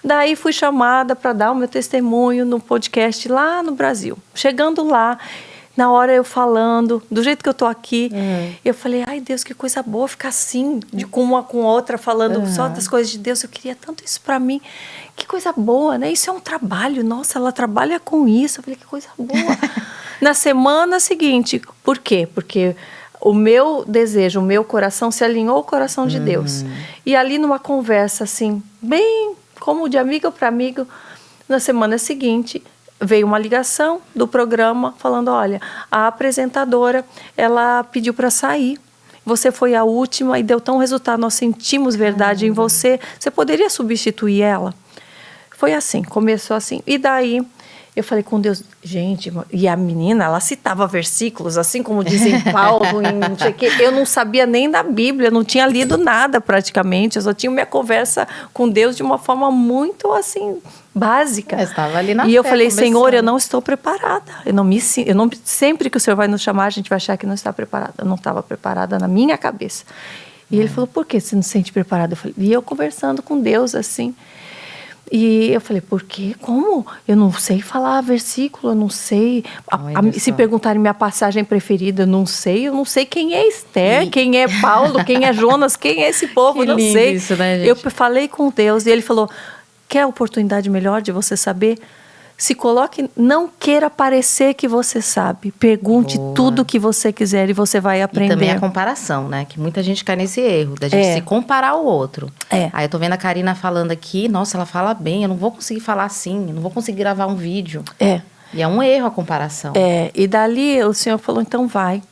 Daí fui chamada para dar o meu testemunho no podcast lá no Brasil. Chegando lá, na hora eu falando, do jeito que eu tô aqui, eu falei, ai Deus, que coisa boa ficar assim, de com uma com outra, falando só das coisas de Deus. Eu queria tanto isso para mim. Que coisa boa, né? Isso é um trabalho. Nossa, ela trabalha com isso. Eu falei, que coisa boa. Na semana seguinte, por quê? Porque o meu desejo, o meu coração se alinhou ao coração de Deus. E ali numa conversa assim, bem como de amigo para amigo, na semana seguinte veio uma ligação do programa falando, olha, a apresentadora, ela pediu para sair. Você foi a última e deu tão resultado, nós sentimos verdade em você. Você poderia substituir ela? Foi assim, começou assim. E daí eu falei com Deus, gente, e a menina, ela citava versículos, assim como dizem Paulo, não sei o quê. Eu não sabia nem da Bíblia, não tinha lido nada praticamente, eu só tinha minha conversa com Deus de uma forma muito, assim, básica. Eu estava ali na e eu falei, conversando. Senhor, eu não estou preparada. Sempre que o Senhor vai nos chamar, a gente vai achar que não está preparada. Eu não estava preparada na minha cabeça. E Ele falou, por que você não se sente preparada? E eu conversando com Deus, assim... E eu falei, por quê? Como? Eu não sei falar versículo, eu não sei. Se perguntarem minha passagem preferida, eu não sei quem é Esther, quem é Paulo, quem é Jonas, quem é esse povo, eu não sei. Isso, né, gente? Eu falei com Deus e Ele falou, quer oportunidade melhor de você saber? Se coloque, não queira parecer que você sabe. Pergunte tudo o que você quiser e você vai aprender. E também a comparação, né? Que muita gente cai nesse erro, da gente se comparar ao outro. Aí eu tô vendo a Karina falando aqui, nossa, ela fala bem, eu não vou conseguir falar assim, eu não vou conseguir gravar um vídeo. E é um erro a comparação. E dali o Senhor falou, então vai,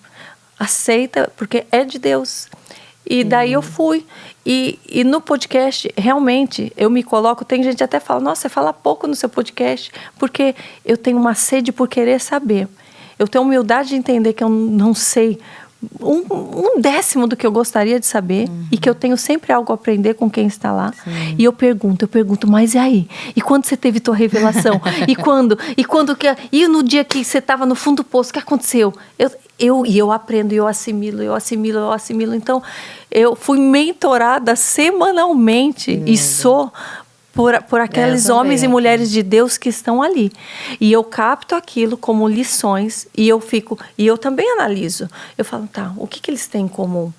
aceita, porque é de Deus. E daí eu fui. E no podcast, realmente, eu me coloco... Tem gente que até fala, nossa, você fala pouco no seu podcast. Porque eu tenho uma sede por querer saber. Eu tenho humildade de entender que eu não sei um décimo do que eu gostaria de saber. E que eu tenho sempre algo a aprender com quem está lá. Sim. E eu pergunto, mas e aí? E quando você teve tua revelação? E no dia que você estava no fundo do poço, o que aconteceu? Eu aprendo, eu assimilo. Então, eu fui mentorada semanalmente e sou por aqueles homens e mulheres de Deus que estão ali. E eu capto aquilo como lições e eu também analiso. Eu falo, tá, o que eles têm em comum?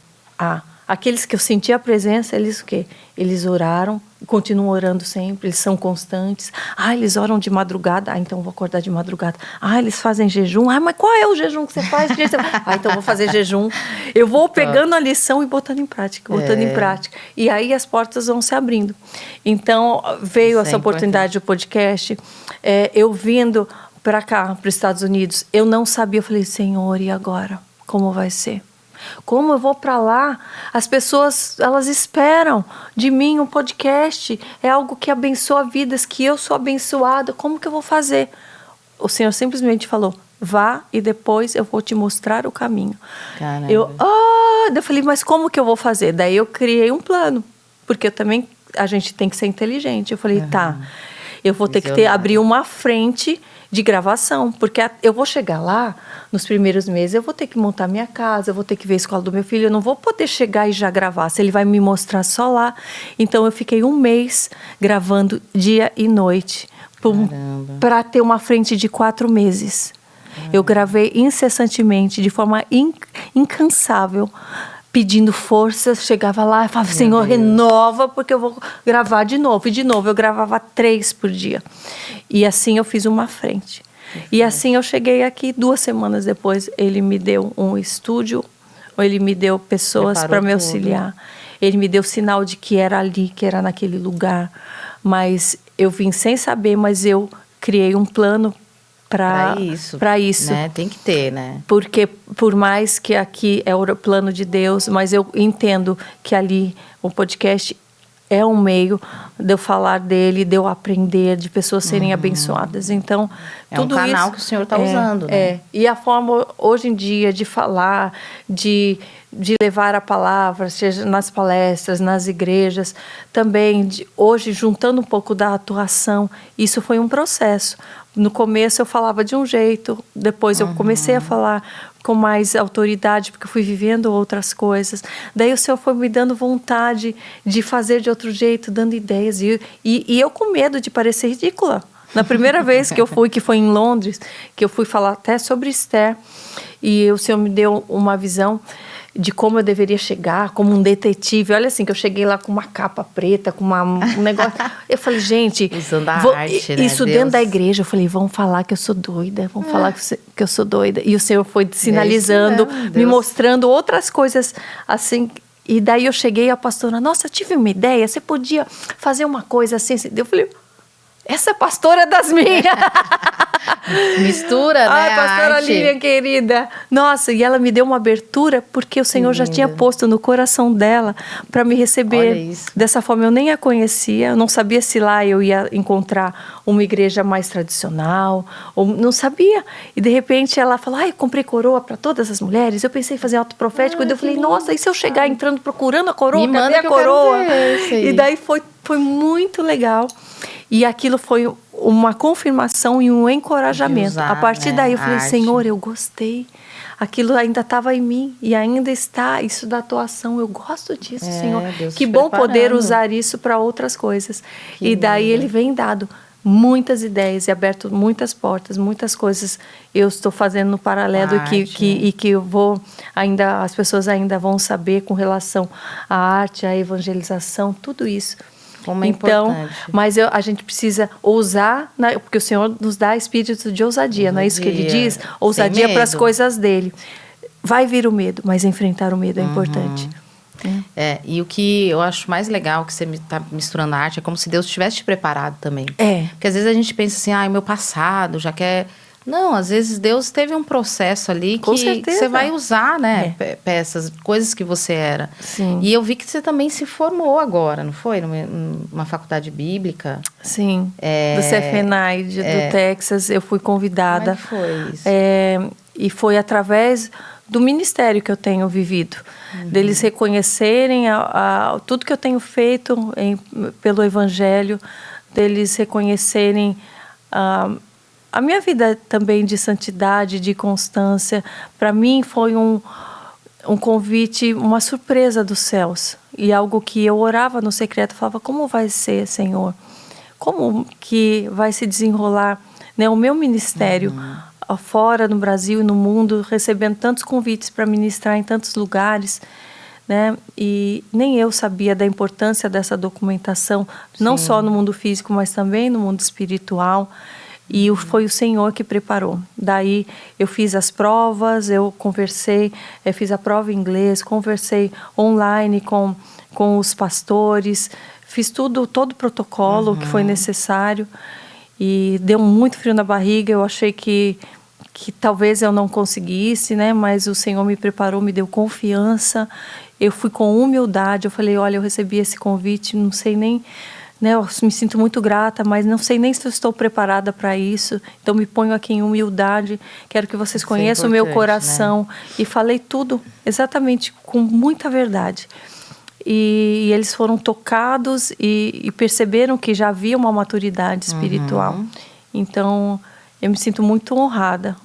Aqueles que eu senti a presença, eles o quê? Eles oraram, continuam orando sempre, eles são constantes. Eles oram de madrugada, então eu vou acordar de madrugada. Eles fazem jejum. Mas qual é o jejum que você faz? Então eu vou fazer jejum. Eu vou pegando a lição e botando em prática, E aí as portas vão se abrindo. Então veio essa oportunidade do podcast. Eu vindo para cá, para os Estados Unidos, eu não sabia. Eu falei, Senhor, e agora? Como vai ser? Como eu vou para lá? As pessoas, elas esperam de mim um podcast. É algo que abençoa vidas, que eu sou abençoada. Como que eu vou fazer? O Senhor simplesmente falou, vá e depois eu vou te mostrar o caminho. Caramba. Eu falei, mas como que eu vou fazer? Daí eu criei um plano, porque a gente tem que ser inteligente. Eu falei, tá, eu vou ter que abrir uma frente de gravação, porque eu vou chegar lá, nos primeiros meses, eu vou ter que montar minha casa, eu vou ter que ver a escola do meu filho, eu não vou poder chegar e já gravar, se ele vai me mostrar só lá. Então, eu fiquei 1 mês gravando dia e noite, para ter uma frente de 4 meses. Eu gravei incessantemente, de forma incansável, pedindo forças, chegava lá e falava, Senhor, renova, porque eu vou gravar de novo. E de novo, eu gravava 3 por dia. E assim eu fiz uma frente. E assim eu cheguei aqui, 2 semanas depois, ele me deu um estúdio, ou ele me deu pessoas para me auxiliar. Ele me deu sinal de que era ali, que era naquele lugar. Mas eu vim sem saber, mas eu criei um plano para isso. Né? Tem que ter, né? Porque por mais que aqui é o plano de Deus, mas eu entendo que ali o podcast é um meio de eu falar dele, de eu aprender, de pessoas serem abençoadas. Então, tudo um canal isso, que o senhor está usando, né? E a forma, hoje em dia, de falar, de levar a palavra, seja nas palestras, nas igrejas, também, hoje, juntando um pouco da atuação, isso foi um processo. No começo eu falava de um jeito, depois eu comecei a falar com mais autoridade, porque eu fui vivendo outras coisas. Daí o Senhor foi me dando vontade de fazer de outro jeito, dando ideias. E eu com medo de parecer ridícula. Na primeira vez que eu fui, que foi em Londres, que eu fui falar até sobre Esther, e o Senhor me deu uma visão de como eu deveria chegar, como um detetive. Olha assim, que eu cheguei lá com uma capa preta, com um negócio... Eu falei, gente... Usando a arte, né? Isso dentro da igreja. Eu falei, vão falar que eu sou doida, vão falar que eu sou doida. E o Senhor foi sinalizando, me mostrando outras coisas assim... E daí eu cheguei a pastora, nossa, eu tive uma ideia, você podia fazer uma coisa assim. Eu falei, essa pastora é das minhas. Mistura, né? Ai, pastora Lilian, querida. Nossa, e ela me deu uma abertura porque o Senhor já tinha posto no coração dela para me receber. Dessa forma, eu nem a conhecia, eu não sabia se lá eu ia encontrar uma igreja mais tradicional, ou não sabia. E de repente ela falou, eu comprei coroa para todas as mulheres. Eu pensei em fazer auto profético, e eu falei, nossa, e se eu chegar entrando procurando a coroa? Cadê a coroa? E daí foi muito legal. E aquilo foi uma confirmação e um encorajamento. A partir daí eu falei, Senhor, eu gostei. Aquilo ainda estava em mim e ainda está. Isso da atuação, eu gosto disso, Senhor. Deus que bom poder usar isso para outras coisas. E daí ele vem dado muitas ideias e aberto muitas portas, muitas coisas eu estou fazendo no paralelo e que eu vou ainda, as pessoas ainda vão saber com relação à arte, à evangelização, tudo isso. Como é importante. Mas a gente precisa ousar, né, porque o Senhor nos dá espírito de ousadia, não é isso que Ele diz? Ousadia para as coisas dele. Vai vir o medo, mas enfrentar o medo é importante. E o que eu acho mais legal que você está misturando a arte é como se Deus tivesse te preparado também. Porque às vezes a gente pensa assim, meu passado já quer... Não, às vezes Deus teve um processo ali que você vai usar, né? Peças, coisas que você era. Sim. E eu vi que você também se formou agora, não foi? Numa faculdade bíblica. Sim, do CFNAI, do Texas, eu fui convidada. Como é que foi isso? E foi através do ministério que eu tenho vivido. Deles reconhecerem tudo que eu tenho feito pelo Evangelho, deles reconhecerem... A minha vida também de santidade, de constância, para mim foi um convite, uma surpresa dos céus. E algo que eu orava no secreto, falava, como vai ser, Senhor? Como que vai se desenrolar, né, o meu ministério fora, no Brasil e no mundo, recebendo tantos convites para ministrar em tantos lugares, né? E nem eu sabia da importância dessa documentação, não só no mundo físico, mas também no mundo espiritual. E foi o Senhor que preparou. Daí eu fiz as provas, eu conversei, fiz a prova em inglês, conversei online com os pastores, fiz todo o protocolo que foi necessário. E deu muito frio na barriga, eu achei que talvez eu não conseguisse, né? Mas o Senhor me preparou, me deu confiança. Eu fui com humildade, eu falei, olha, eu recebi esse convite, não sei nem... Né, eu me sinto muito grata, mas não sei nem se eu estou preparada para isso. Então, me ponho aqui em humildade. Quero que vocês conheçam o meu coração. Né? E falei tudo exatamente com muita verdade. E eles foram tocados e perceberam que já havia uma maturidade espiritual. Então, eu me sinto muito honrada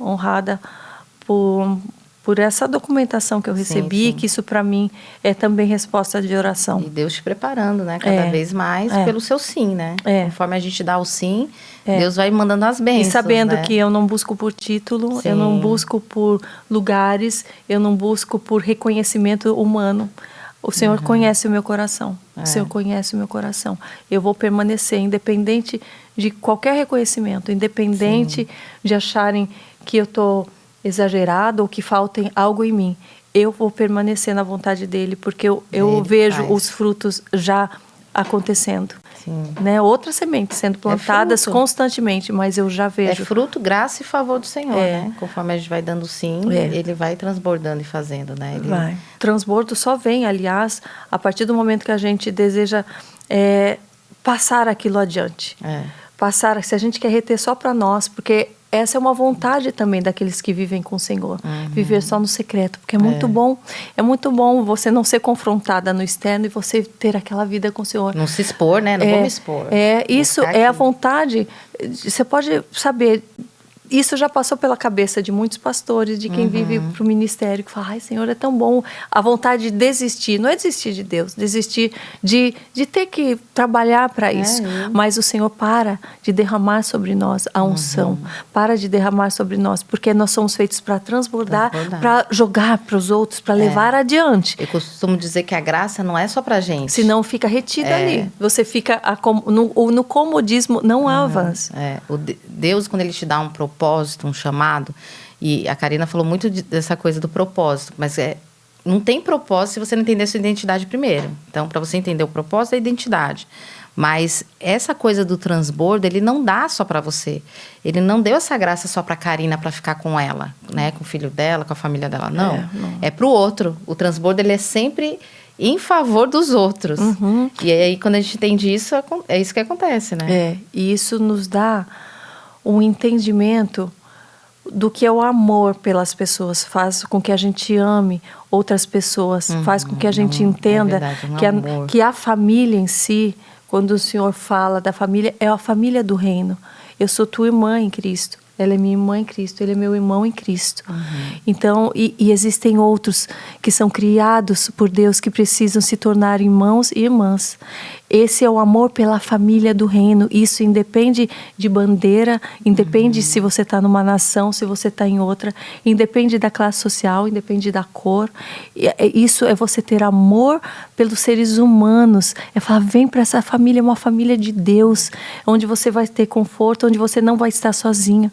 por essa documentação que eu recebi, que isso para mim é também resposta de oração. E Deus te preparando, né? Cada vez mais pelo seu sim, né? Conforme a gente dá o sim, Deus vai mandando as bênçãos. E sabendo que eu não busco por título, eu não busco por lugares, eu não busco por reconhecimento humano. O Senhor conhece o meu coração. O Senhor conhece o meu coração. Eu vou permanecer, independente de qualquer reconhecimento, independente de acharem que eu estou exagerado ou que faltem algo em mim. Eu vou permanecer na vontade dele, porque eu vejo os frutos já acontecendo. Né? Outras sementes sendo plantadas constantemente, mas eu já vejo. É fruto, graça e favor do Senhor, né? Conforme a gente vai dando sim, ele vai transbordando e fazendo, né? Ele... Vai. Transbordo só vem, aliás, a partir do momento que a gente deseja passar aquilo adiante. Passar, se a gente quer reter só para nós, porque essa é uma vontade também daqueles que vivem com o Senhor. Viver só no secreto, porque é muito bom você não ser confrontada no externo e você ter aquela vida com o Senhor. Não se expor, né? Não vou me expor. Isso é a vontade. Você pode saber, isso já passou pela cabeça de muitos pastores, de quem vive para o ministério, que fala, ai, Senhor, é tão bom. A vontade de desistir, não é desistir de Deus, desistir de ter que trabalhar para isso. Mas o Senhor para de derramar sobre nós a unção, para de derramar sobre nós, porque nós somos feitos para transbordar, para jogar para os outros, para levar adiante. Eu costumo dizer que a graça não é só para gente. Senão fica retida ali. Você fica no comodismo, não há avanço. Deus, quando Ele te dá um propósito, um chamado, e a Karina falou muito dessa coisa do propósito, mas não tem propósito se você não entender a sua identidade primeiro. Então, para você entender o propósito, é a identidade. Mas essa coisa do transbordo, ele não dá só para você. Ele não deu essa graça só para a Karina para ficar com ela, né? Com o filho dela, com a família dela. Não. É para o outro. O transbordo, ele é sempre em favor dos outros. E aí, quando a gente entende isso, é isso que acontece, né? E isso nos dá um entendimento do que é o amor pelas pessoas, faz com que a gente ame outras pessoas, faz com que a gente entenda que a família em si, quando o Senhor fala da família, é a família do reino. Eu sou tua irmã em Cristo. Ela é minha irmã em Cristo, ele é meu irmão em Cristo. Então, e existem outros que são criados por Deus que precisam se tornar irmãos e irmãs. Esse é o amor pela família do reino. Isso independe de bandeira, independe se você está numa nação, se você está em outra, independe da classe social, independe da cor. Isso é você ter amor pelos seres humanos. É falar, vem para essa família, é uma família de Deus, onde você vai ter conforto, onde você não vai estar sozinho.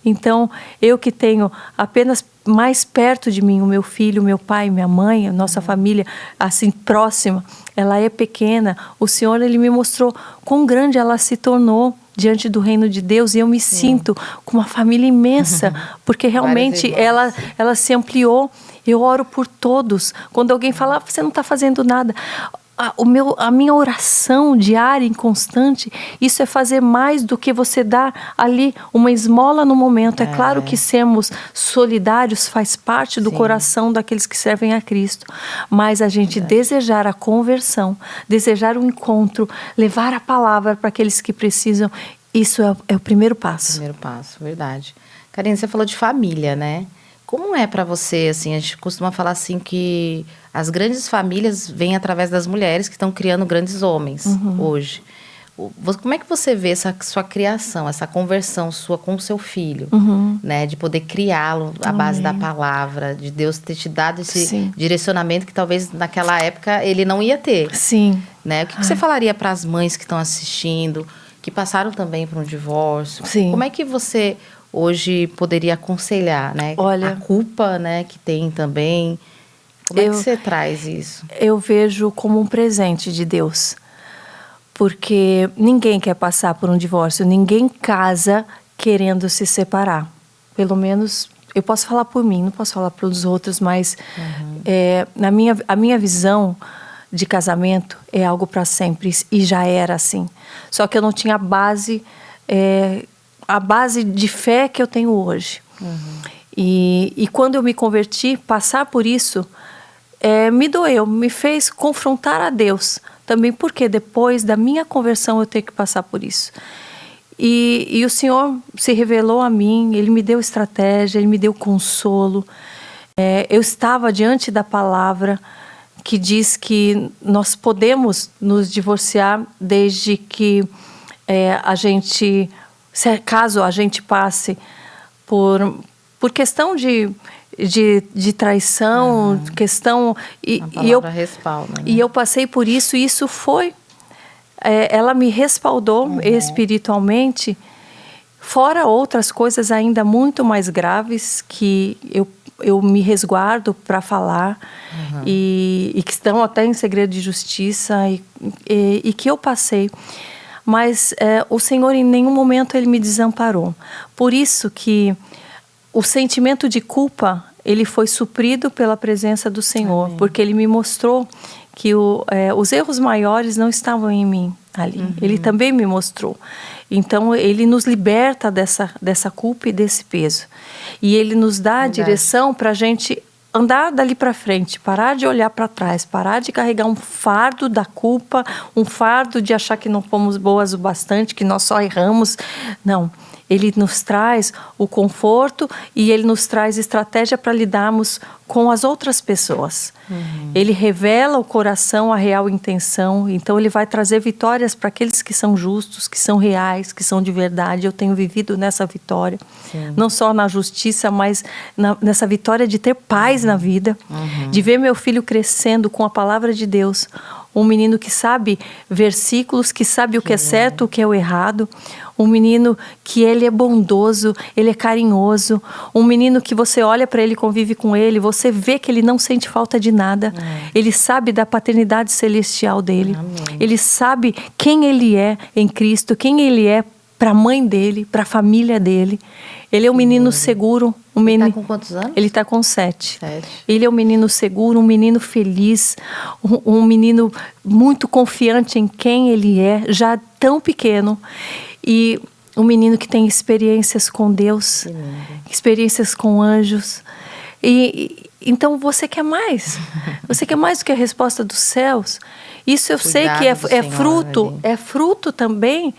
Então, eu que tenho apenas mais perto de mim o meu filho, meu pai, minha mãe, a nossa família, assim, próxima, ela é pequena. O Senhor, Ele me mostrou quão grande ela se tornou diante do reino de Deus, e eu me sinto com uma família imensa, porque realmente ela se ampliou. Eu oro por todos. Quando alguém fala, você não está fazendo nada, a minha oração diária e constante, isso é fazer mais do que você dar ali uma esmola no momento. É claro que sermos solidários faz parte do coração daqueles que servem a Cristo, mas a gente desejar a conversão, desejar o encontro, levar a palavra para aqueles que precisam, isso é o primeiro passo. Primeiro passo, verdade. Karina, você falou de família, né? Como é para você, assim, a gente costuma falar assim que as grandes famílias vêm através das mulheres que estão criando grandes homens hoje. Como é que você vê essa sua criação, essa conversão sua com o seu filho, né? De poder criá-lo à base da palavra, de Deus ter te dado esse direcionamento que talvez naquela época ele não ia ter. Né? O que você falaria para as mães que estão assistindo, que passaram também por um divórcio? Como é que você hoje poderia aconselhar, né? Olha, a culpa, né, que tem também. Como é que você traz isso? Eu vejo como um presente de Deus. Porque ninguém quer passar por um divórcio, ninguém casa querendo se separar. Pelo menos, eu posso falar por mim, não posso falar pelos outros, mas a minha visão de casamento é algo para sempre, e já era assim. Só que eu não tinha a base de fé que eu tenho hoje. E quando eu me converti, passar por isso me doeu, me fez confrontar a Deus. Também porque depois da minha conversão eu tenho que passar por isso. E o Senhor se revelou a mim, Ele me deu estratégia, Ele me deu consolo. Eu estava diante da palavra que diz que nós podemos nos divorciar desde que caso a gente passe por por questão de traição, questão... Respalda, né? E eu passei por isso, e isso foi... ela me respaldou espiritualmente, fora outras coisas ainda muito mais graves que eu me resguardo para falar e que estão até em segredo de justiça e que eu passei. Mas o Senhor em nenhum momento Ele me desamparou. Por isso que o sentimento de culpa, ele foi suprido pela presença do Senhor. Amém. Porque Ele me mostrou que os erros maiores não estavam em mim ali. Ele também me mostrou. Então, Ele nos liberta dessa culpa e desse peso. E Ele nos dá a direção para a gente andar dali para frente, parar de olhar para trás, parar de carregar um fardo da culpa, um fardo de achar que não fomos boas o bastante, que nós só erramos. Não. Ele nos traz o conforto e Ele nos traz estratégia para lidarmos com as outras pessoas. Ele revela o coração, a real intenção. Então, Ele vai trazer vitórias para aqueles que são justos, que são reais, que são de verdade. Eu tenho vivido nessa vitória. Sim. Não só na justiça, mas nessa vitória de ter paz na vida. De ver meu filho crescendo com a palavra de Deus. Um menino que sabe versículos, que sabe o que é certo, o que é o errado. Um menino que ele é bondoso, ele é carinhoso. Um menino que você olha para ele, convive com ele, você vê que ele não sente falta de nada. Ele sabe da paternidade celestial dele. Amém. Ele sabe quem ele é em Cristo, quem ele é para a mãe dele, para a família dele. Ele é um menino seguro. Ele está com quantos anos? Ele está com 7. Ele é um menino seguro, um menino feliz, um menino muito confiante em quem ele é, já tão pequeno. E um menino que tem experiências com Deus, experiências com anjos. Então você quer mais. Você quer mais do que a resposta dos céus. Isso eu sei que é fruto também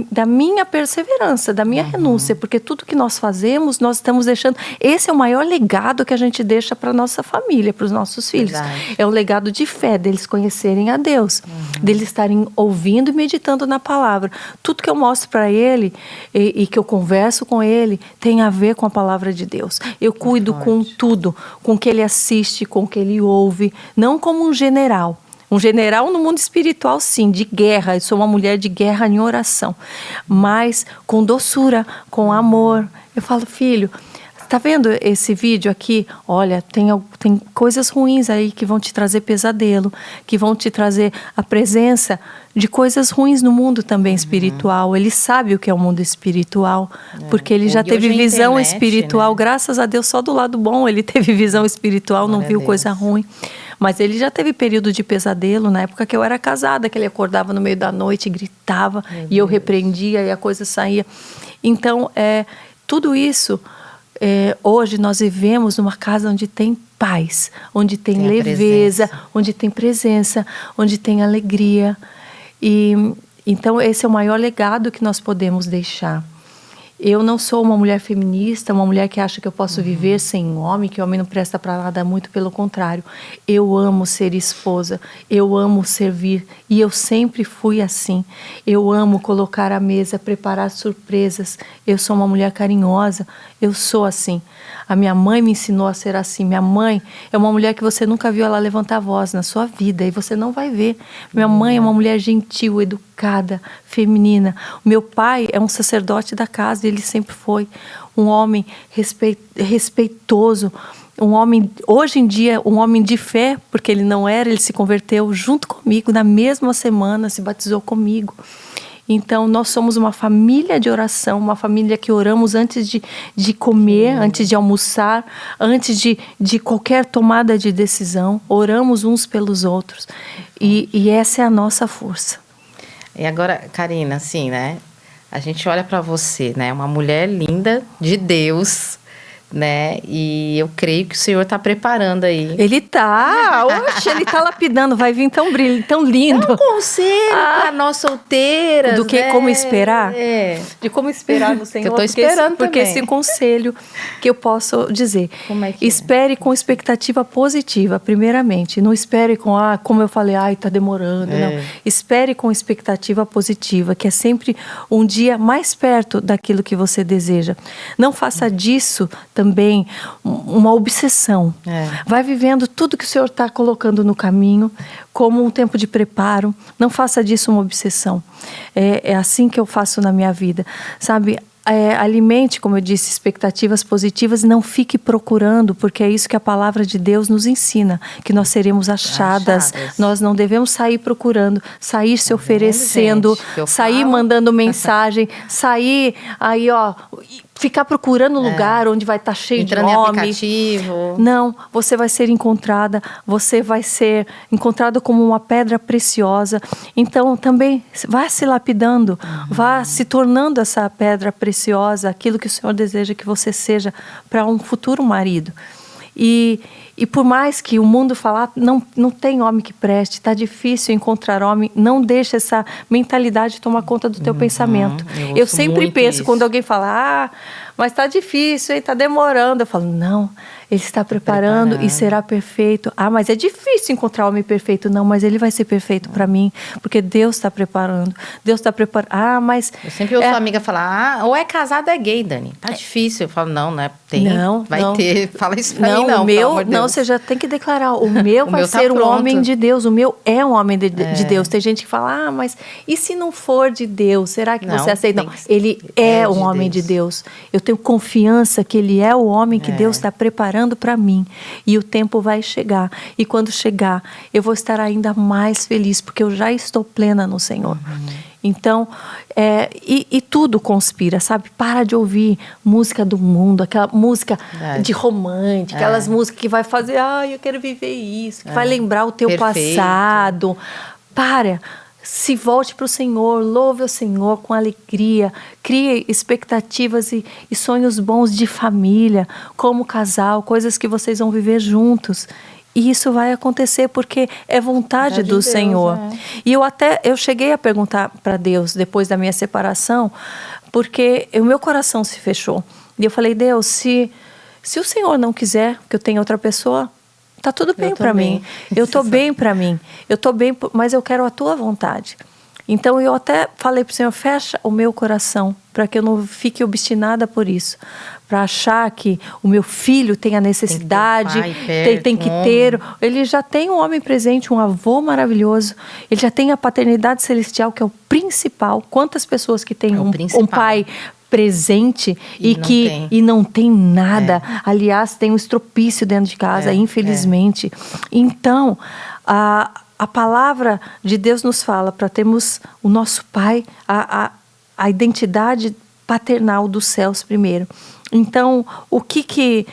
da minha perseverança, da minha renúncia, porque tudo que nós fazemos, nós estamos deixando... Esse é o maior legado que a gente deixa para a nossa família, para os nossos filhos. Verdade. É o legado de fé, deles conhecerem a Deus, deles estarem ouvindo e meditando na palavra. Tudo que eu mostro para ele e que eu converso com ele tem a ver com a palavra de Deus. Eu cuido com tudo, com o que ele assiste, com o que ele ouve, não como um general. Um general no mundo espiritual, sim, de guerra. Eu sou uma mulher de guerra em oração. Mas com doçura, com amor. Eu falo, filho, tá vendo esse vídeo aqui? Olha, tem coisas ruins aí que vão te trazer pesadelo, que vão te trazer a presença de coisas ruins no mundo também espiritual. Ele sabe o que é o mundo espiritual, porque ele já teve visão espiritual. Né? Graças a Deus, só do lado bom ele teve visão espiritual, não viu coisa ruim. Mas ele já teve período de pesadelo na época que eu era casada, que ele acordava no meio da noite e gritava, e eu repreendia e a coisa saía. Então, tudo isso, hoje nós vivemos numa casa onde tem paz, onde tem leveza, onde tem presença, onde tem alegria. Então, esse é o maior legado que nós podemos deixar. Eu não sou uma mulher feminista, uma mulher que acha que eu posso viver sem um homem, que o homem não presta para nada, muito pelo contrário. Eu amo ser esposa, eu amo servir, e eu sempre fui assim. Eu amo colocar à mesa, preparar surpresas. Eu sou uma mulher carinhosa, eu sou assim. A minha mãe me ensinou a ser assim. Minha mãe é uma mulher que você nunca viu ela levantar a voz na sua vida, e você não vai ver. Minha mãe é uma mulher gentil, educada, feminina. O meu pai é um sacerdote da casa, ele sempre foi um homem respeitoso, um homem, hoje em dia, um homem de fé, porque ele não era, ele se converteu junto comigo, na mesma semana, se batizou comigo. Então, nós somos uma família de oração, uma família que oramos antes de comer, antes de almoçar, antes de qualquer tomada de decisão. Oramos uns pelos outros. E essa é a nossa força. E agora, Karina, assim, né? A gente olha para você, né? Uma mulher linda de Deus, né? E eu creio que o Senhor está preparando aí. Ele tá! Oxe, ele tá lapidando. Vai vir tão brilho, tão lindo. É um conselho para nós solteiras, do que, né? Como esperar? De como esperar no Senhor. Que eu tô esperando porque esse conselho que eu posso dizer. Como é que espere com expectativa positiva, primeiramente. Não espere com, como eu falei, tá demorando. Não. Espere com expectativa positiva, que é sempre um dia mais perto daquilo que você deseja. Não faça disso também uma obsessão. Vai vivendo tudo que o Senhor está colocando no caminho como um tempo de preparo. Não faça disso uma obsessão. É assim que eu faço na minha vida, sabe? Alimente, como eu disse, expectativas positivas e não fique procurando, porque é isso que a palavra de Deus nos ensina, que nós seremos achadas. Nós não devemos sair procurando, sair se oferecendo, sair mandando mensagem, sair aí, ficar procurando lugar onde vai estar cheio de homem. Entrando em aplicativo. Não, você vai ser encontrada como uma pedra preciosa. Então, também vá se lapidando, vá se tornando essa pedra preciosa, aquilo que o Senhor deseja que você seja para um futuro marido. E por mais que o mundo falar, não tem homem que preste, está difícil encontrar homem, não deixe essa mentalidade tomar conta do teu pensamento. Eu sempre penso, quando alguém fala, mas está difícil, está demorando. Eu falo, não, ele está preparando e será perfeito. Mas é difícil encontrar um homem perfeito. Não, mas ele vai ser perfeito para mim, porque Deus está preparando. Deus está preparando. Mas... Eu sempre ouço uma amiga falar, ou é casado ou é gay, Dani. Tá difícil. Eu falo, não é? Tem, vai ter. Fala isso pra mim, não. O meu, não, você já tem que declarar. O meu vai ser um homem de Deus. O meu é um homem de Deus. Tem gente que fala, mas e se não for de Deus? Será que você aceita? Não, ele é um homem de Deus. Eu tenho confiança que ele é o homem que Deus está preparando para mim. E o tempo vai chegar. E quando chegar, eu vou estar ainda mais feliz, porque eu já estou plena no Senhor. Então, e tudo conspira, sabe? Para de ouvir música do mundo, aquela música de romântica, aquelas músicas que vai fazer, eu quero viver isso, que vai lembrar o teu passado. Se volte para o Senhor, louve o Senhor com alegria, crie expectativas e sonhos bons de família, como casal, coisas que vocês vão viver juntos. E isso vai acontecer porque é vontade do Senhor. E eu cheguei a perguntar para Deus, depois da minha separação, porque o meu coração se fechou. E eu falei, Deus, se o Senhor não quiser que eu tenha outra pessoa, tá tudo bem para mim. Eu tô bem para mim. Eu tô bem, mas eu quero a tua vontade. Então eu até falei para o Senhor, fecha o meu coração, para que eu não fique obstinada por isso. Para achar que o meu filho tem a necessidade, tem que ter. Ele já tem um homem presente, um avô maravilhoso. Ele já tem a paternidade celestial, que é o principal. Quantas pessoas que têm um pai presente e não tem nada. Aliás, tem um estropício dentro de casa, infelizmente. Então, a palavra de Deus nos fala para termos o nosso pai, a identidade paternal dos céus primeiro. Então, o que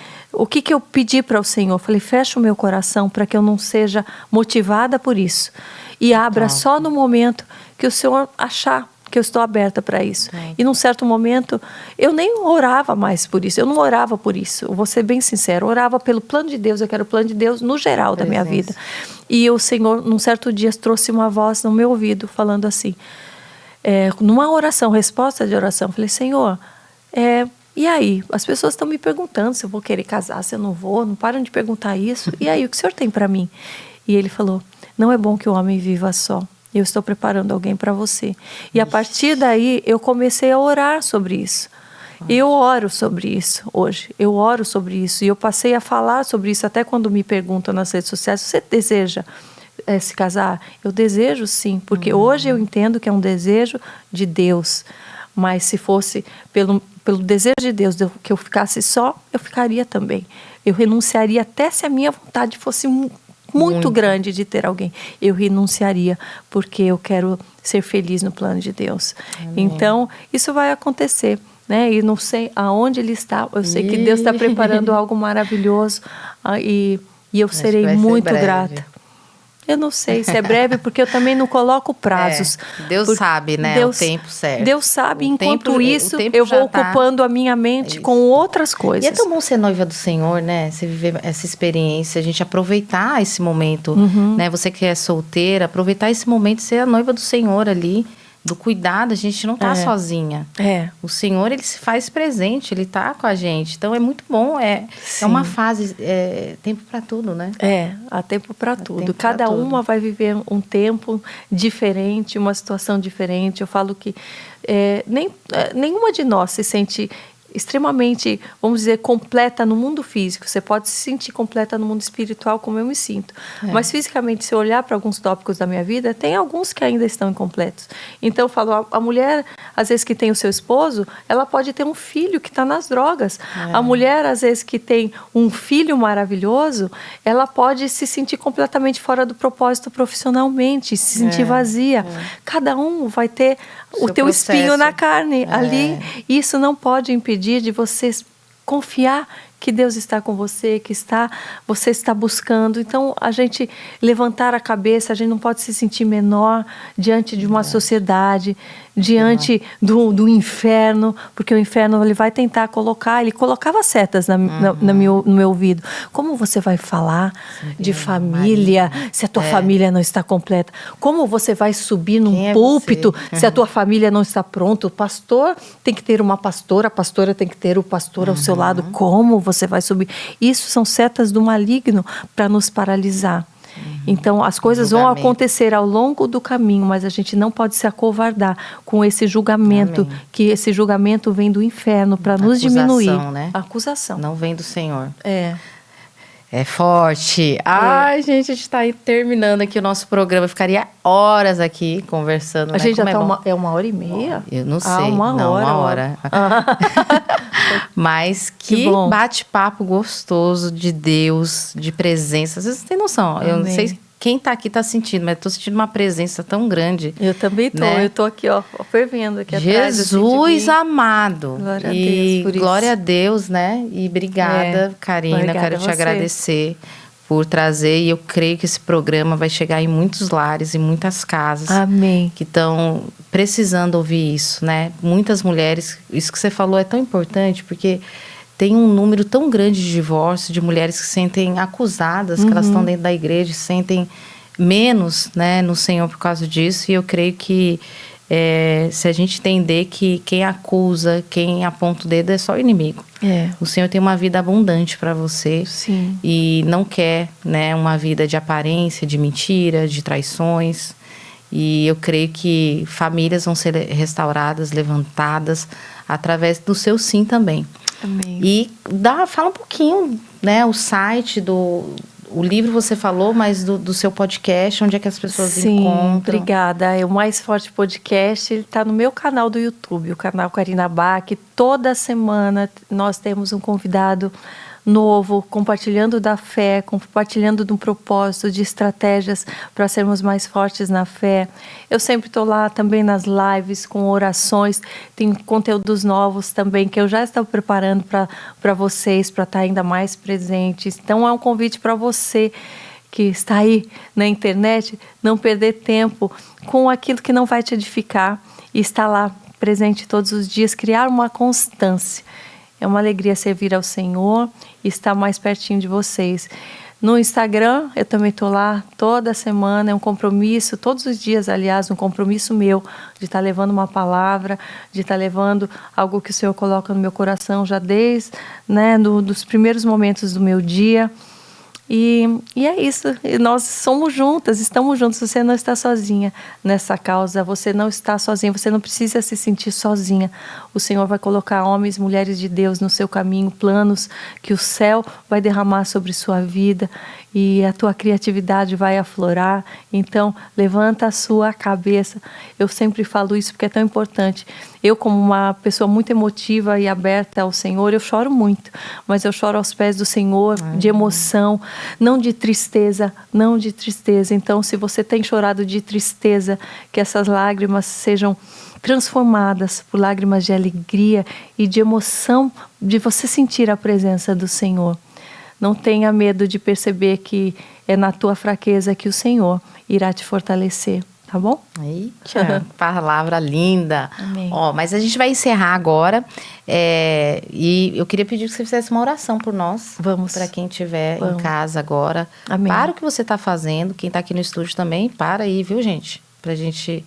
eu pedi para o Senhor? Falei, fecha o meu coração para que eu não seja motivada por isso. E abra só no momento que o Senhor achar que eu estou aberta para isso. E num certo momento, eu nem orava mais por isso. Eu não orava por isso. Eu vou ser bem sincera. Eu orava pelo plano de Deus. Eu quero o plano de Deus no geral da minha vida. E o Senhor, num certo dia, trouxe uma voz no meu ouvido, falando assim, numa oração, resposta de oração. Falei, Senhor, e aí? As pessoas estão me perguntando se eu vou querer casar, se eu não vou. Não param de perguntar isso. E aí, o que o Senhor tem para mim? E ele falou, não é bom que o homem viva só. Eu estou preparando alguém para você. E a partir daí, eu comecei a orar sobre isso. Eu oro sobre isso hoje. Eu oro sobre isso. E eu passei a falar sobre isso até quando me perguntam nas redes sociais, você deseja se casar? Eu desejo sim, porque hoje eu entendo que é um desejo de Deus. Mas se fosse pelo desejo de Deus que eu ficasse só, eu ficaria também. Eu renunciaria até se a minha vontade fosse muito grande de ter alguém. Eu renunciaria, porque eu quero ser feliz no plano de Deus. Amém. Então, isso vai acontecer, né? E não sei aonde ele está. Eu sei que Deus está preparando algo maravilhoso e eu serei muito grata. Eu não sei se é breve, porque eu também não coloco prazos. Deus sabe, né? O tempo certo. Deus sabe. Enquanto isso, eu vou ocupando a minha mente com outras coisas. E é tão bom ser noiva do Senhor, né? Você viver essa experiência, a gente aproveitar esse momento, né? Você que é solteira, aproveitar esse momento, ser a noiva do Senhor ali, do cuidado. A gente não tá sozinha. O Senhor, ele se faz presente, ele tá com a gente. Então, é muito bom. É uma fase, tempo para tudo, né? Há tempo para tudo. Cada uma vai viver um tempo diferente, uma situação diferente. Eu falo que nenhuma de nós se sente extremamente, vamos dizer, completa no mundo físico. Você pode se sentir completa no mundo espiritual, como eu me sinto. Mas fisicamente, se eu olhar para alguns tópicos da minha vida, tem alguns que ainda estão incompletos. Então, eu falo, a mulher, às vezes, que tem o seu esposo, ela pode ter um filho que está nas drogas. A mulher, às vezes, que tem um filho maravilhoso, ela pode se sentir completamente fora do propósito profissionalmente, se sentir vazia. Cada um vai ter o teu espinho na carne ali. Isso não pode impedir de você confiar que Deus está com você, que você está buscando. Então, a gente levantar a cabeça, a gente não pode se sentir menor diante de uma sociedade, diante do inferno, porque o inferno ele vai tentar ele colocava setas no meu ouvido. Como você vai falar de família se a tua família não está completa? Como você vai subir num púlpito se a tua família não está pronta? O pastor tem que ter uma pastora, a pastora tem que ter o pastor ao seu lado. Como você vai subir? Isso são setas do maligno para nos paralisar. Então, as coisas vão acontecer ao longo do caminho, mas a gente não pode se acovardar com esse julgamento, que esse julgamento vem do inferno para nos diminuir. Né? A acusação. Não vem do Senhor. É forte. Ai, gente, a gente está aí terminando aqui o nosso programa. Eu ficaria horas aqui conversando. A gente já está 1h30? Eu não sei. Uma hora. Mas que bate-papo gostoso de Deus, de presença. Vocês não têm noção. Amém. Eu não sei quem está aqui está sentindo, mas estou sentindo uma presença tão grande. Eu também estou. Né? Eu estou aqui, fervendo aqui atrás. Jesus amado. Glória a Deus por glória a Deus, né? E obrigada, Karina. Obrigada, quero te agradecer por trazer. E eu creio que esse programa vai chegar em muitos lares, em muitas casas. Amém. Que estão precisando ouvir isso, né? Muitas mulheres, isso que você falou é tão importante, porque tem um número tão grande de divórcio, de mulheres que se sentem acusadas, que elas estão dentro da igreja, se sentem menos, né, no Senhor por causa disso. E eu creio que se a gente entender que quem acusa, quem aponta o dedo é só o inimigo. O Senhor tem uma vida abundante para você. Sim. E não quer, né, uma vida de aparência, de mentira, de traições. E eu creio que famílias vão ser restauradas, levantadas, através do seu sim também. Amém. E fala um pouquinho, né, o site o livro você falou, mas do seu podcast, onde é que as pessoas encontram? Obrigada. O Mais Forte Podcast, ele está no meu canal do YouTube, o canal Karina Bach. Toda semana nós temos um convidado novo, compartilhando da fé, compartilhando de um propósito, de estratégias para sermos mais fortes na fé. Eu sempre estou lá também nas lives com orações, tem conteúdos novos também que eu já estou preparando para vocês, para estar ainda mais presentes. Então é um convite para você que está aí na internet, não perder tempo com aquilo que não vai te edificar e estar lá presente todos os dias, criar uma constância. É uma alegria servir ao Senhor e estar mais pertinho de vocês. No Instagram, eu também estou lá toda semana, é um compromisso, todos os dias, aliás, um compromisso meu de estar levando uma palavra, de estar levando algo que o Senhor coloca no meu coração já desde, né, dos primeiros momentos do meu dia. E é isso, e nós somos juntas, estamos juntos, você não está sozinha nessa causa, você não está sozinha, você não precisa se sentir sozinha. O Senhor vai colocar homens e mulheres de Deus no seu caminho, planos que o céu vai derramar sobre sua vida e a tua criatividade vai aflorar. Então, levanta a sua cabeça. Eu sempre falo isso porque é tão importante. Eu, como uma pessoa muito emotiva e aberta ao Senhor, eu choro muito, mas eu choro aos pés do Senhor, de emoção, não de tristeza, não de tristeza. Então, se você tem chorado de tristeza, que essas lágrimas sejam transformadas por lágrimas de alegria e de emoção, de você sentir a presença do Senhor. Não tenha medo de perceber que é na tua fraqueza que o Senhor irá te fortalecer, tá bom? Eita, palavra linda. Amém. Mas a gente vai encerrar agora. E eu queria pedir que você fizesse uma oração por nós. Vamos. Para quem estiver em casa agora. Amém. Para o que você está fazendo. Quem está aqui no estúdio também, para aí, viu, gente? Para a gente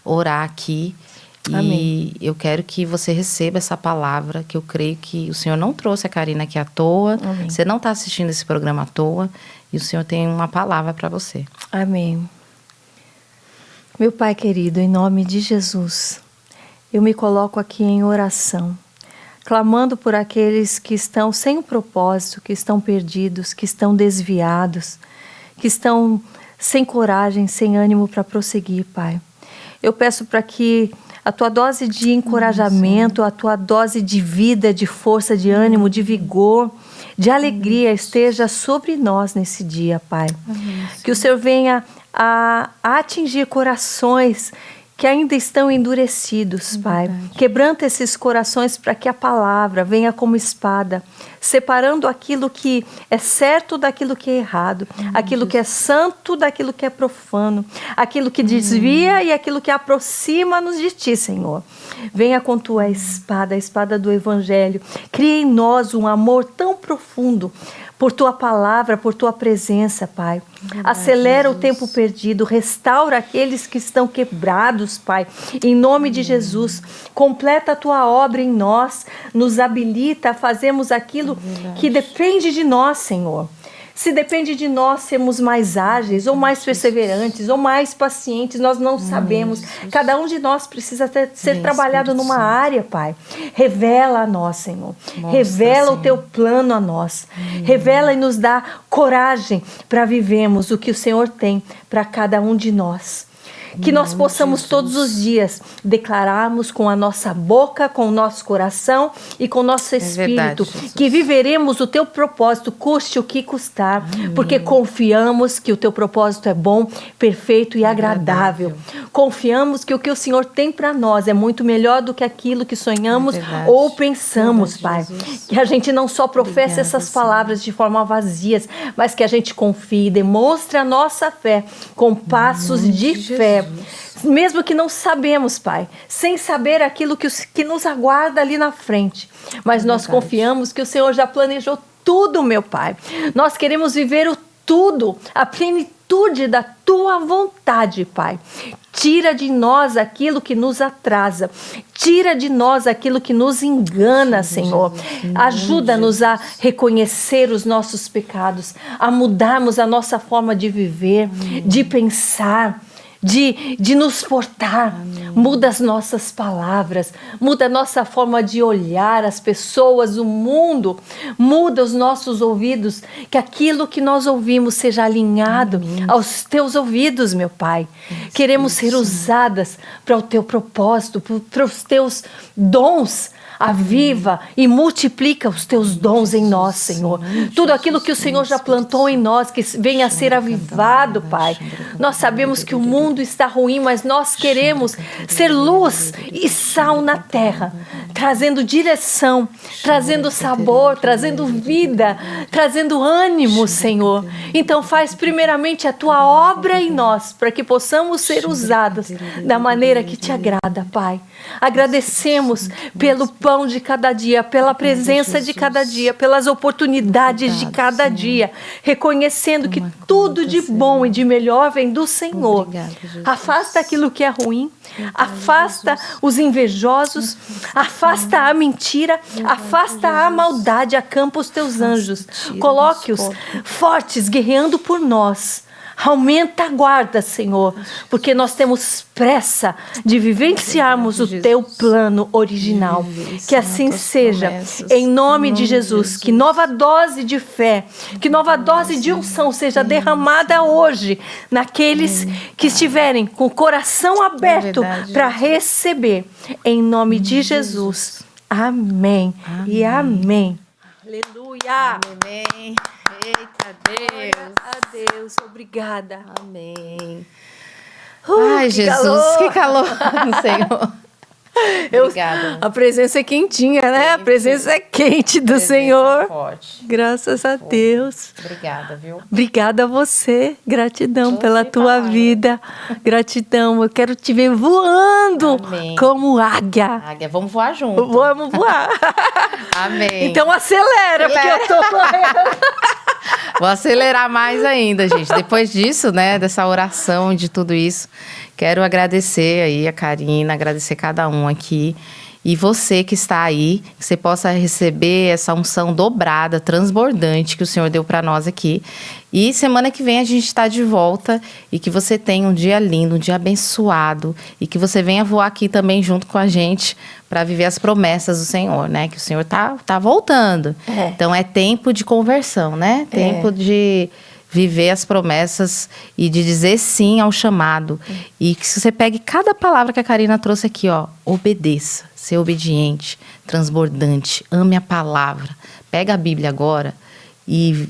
orar aqui. Amém. E eu quero que você receba essa palavra, que eu creio que o Senhor não trouxe a Karina aqui à toa. Amém. Você não está assistindo esse programa à toa. E o Senhor tem uma palavra para você. Amém. Meu Pai querido, em nome de Jesus, eu me coloco aqui em oração, clamando por aqueles que estão sem um propósito, que estão perdidos, que estão desviados, que estão sem coragem, sem ânimo para prosseguir, Pai. Eu peço para que a tua dose de encorajamento, a tua dose de vida, de força, de ânimo, de vigor, de alegria esteja sobre nós nesse dia, Pai. Que o Senhor venha a atingir corações que ainda estão endurecidos, Pai. Quebranta esses corações para que a palavra venha como espada, separando aquilo que é certo daquilo que é errado, aquilo que é santo daquilo que é profano, aquilo que desvia e aquilo que aproxima-nos de Ti, Senhor. Venha com Tua espada, a espada do Evangelho. Cria em nós um amor tão profundo por Tua palavra, por Tua presença, Pai. Acelera o tempo perdido, restaura aqueles que estão quebrados, Pai. Em nome de Jesus, completa a Tua obra em nós, nos habilita a fazermos aquilo que depende de nós, Senhor. Se depende de nós sermos mais ágeis, ou mais perseverantes, ou mais pacientes, nós não sabemos. Cada um de nós precisa ser trabalhado numa área, Pai. Revela a nós, Senhor. Revela o Teu plano a nós. Revela e nos dá coragem para vivermos o que o Senhor tem para cada um de nós. Que nós possamos todos os dias declararmos com a nossa boca, com o nosso coração e com o nosso espírito que viveremos o Teu propósito, custe o que custar, porque confiamos que o Teu propósito é bom, perfeito e agradável. Confiamos que o que o Senhor tem para nós é muito melhor do que aquilo que sonhamos ou pensamos, Pai. Que a gente não só professe essas palavras de forma vazias, mas que a gente confie e demonstre a nossa fé com passos de fé. Mesmo que não sabemos, Pai, sem saber aquilo que nos aguarda ali na frente. Mas nós confiamos que o Senhor já planejou tudo, meu Pai. Nós queremos viver o tudo, a plenitude da Tua vontade, Pai. Tira de nós aquilo que nos atrasa. Tira de nós aquilo que nos engana, Senhor. Ajuda-nos a reconhecer os nossos pecados, a mudarmos a nossa forma de viver, de pensar, de nos portar. Muda as nossas palavras, muda a nossa forma de olhar as pessoas, o mundo, muda os nossos ouvidos, que aquilo que nós ouvimos seja alinhado aos Teus ouvidos, meu Pai. Queremos ser usadas para o Teu propósito, para os Teus dons. Aviva e multiplica os Teus dons em nós, Senhor. Tudo aquilo que o Senhor já plantou em nós, que venha a ser avivado, Pai. Nós sabemos que o mundo está ruim, mas nós queremos ser luz e sal na terra, trazendo direção, trazendo sabor, trazendo vida, trazendo ânimo, Senhor. Então faz primeiramente a Tua obra em nós, para que possamos ser usados da maneira que Te agrada, Pai. Agradecemos pelo pão de cada dia, pela presença de cada dia, pelas oportunidades de cada dia, reconhecendo que tudo de bom e de melhor vem do Senhor. Afasta aquilo que é ruim, afasta os invejosos, afasta a mentira, afasta a maldade, acampa os Teus anjos, coloque-os fortes, guerreando por nós. Aumenta a guarda, Senhor, porque nós temos pressa de vivenciarmos o Teu plano original. Que assim seja, em nome de Jesus. Que nova dose de fé, que nova dose de unção seja derramada hoje naqueles que estiverem com o coração aberto para receber. Em nome de Jesus. Amém e amém. Aleluia. Amém. Eita Deus. A Deus, obrigada. Amém. Ai, Jesus, que calor no Senhor. Obrigada. A presença é quentinha, né? A presença é quente do Senhor. Forte. Graças a Deus. Obrigada, viu? Obrigada a você. Gratidão pela tua vida. Gratidão. Eu quero te ver voando. Amém. Como águia. Águia, vamos voar junto. Vamos voar. Amém. Então acelera, porque eu tô correndo. Vou acelerar mais ainda, gente. Depois disso, né, dessa oração, de tudo isso, quero agradecer aí a Karina, agradecer cada um aqui E você que está aí, que você possa receber essa unção dobrada, transbordante que o Senhor deu para nós aqui. E semana que vem a gente está de volta e que você tenha um dia lindo, um dia abençoado e que você venha voar aqui também junto com a gente para viver as promessas do Senhor, né? Que o Senhor tá voltando. Então é tempo de conversão, né? Tempo de viver as promessas e de dizer sim ao chamado. E que se você pegue cada palavra que a Karina trouxe aqui, ó, obedeça, ser obediente, transbordante, ame a palavra. Pega a Bíblia agora e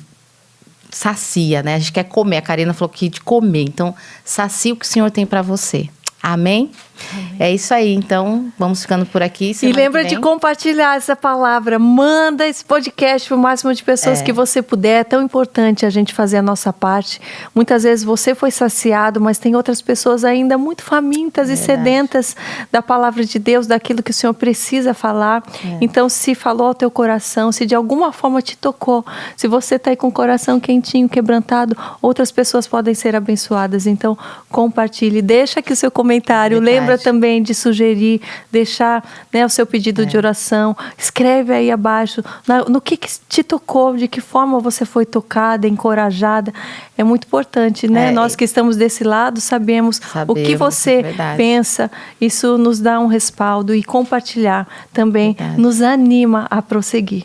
sacia, né? A gente quer comer. A Karina falou que de comer. Então, sacia o que o Senhor tem para você. Amém? Amém? É isso aí. Então, vamos ficando por aqui. E lembra de compartilhar essa palavra. Manda esse podcast para o máximo de pessoas que você puder. É tão importante a gente fazer a nossa parte. Muitas vezes você foi saciado, mas tem outras pessoas ainda muito famintas e sedentas da palavra de Deus, daquilo que o Senhor precisa falar. Então, se falou ao teu coração, se de alguma forma te tocou, se você está aí com o coração quentinho, quebrantado, outras pessoas podem ser abençoadas. Então, compartilhe. Deixa aqui o seu comentário. Lembra também de sugerir, deixar, né, o seu pedido de oração. Escreve aí abaixo no que te tocou, de que forma você foi tocada, encorajada. É muito importante, né? Nós que estamos desse lado sabemos o que você pensa. Isso nos dá um respaldo e compartilhar também nos anima a prosseguir.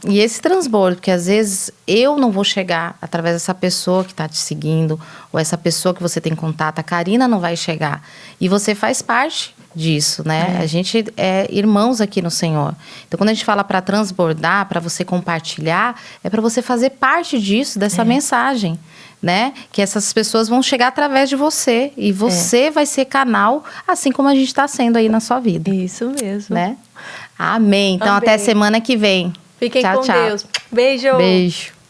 E esse transbordo, porque às vezes eu não vou chegar através dessa pessoa que está te seguindo ou essa pessoa que você tem contato, a Karina não vai chegar. E você faz parte disso, né? A gente é irmãos aqui no Senhor. Então, quando a gente fala para transbordar, para você compartilhar, é para você fazer parte disso, dessa mensagem, né? Que essas pessoas vão chegar através de você. E você vai ser canal, assim como a gente está sendo aí na sua vida. Isso mesmo. Né? Amém. Então, até semana que vem. Fiquem com Deus. Beijo. Beijo.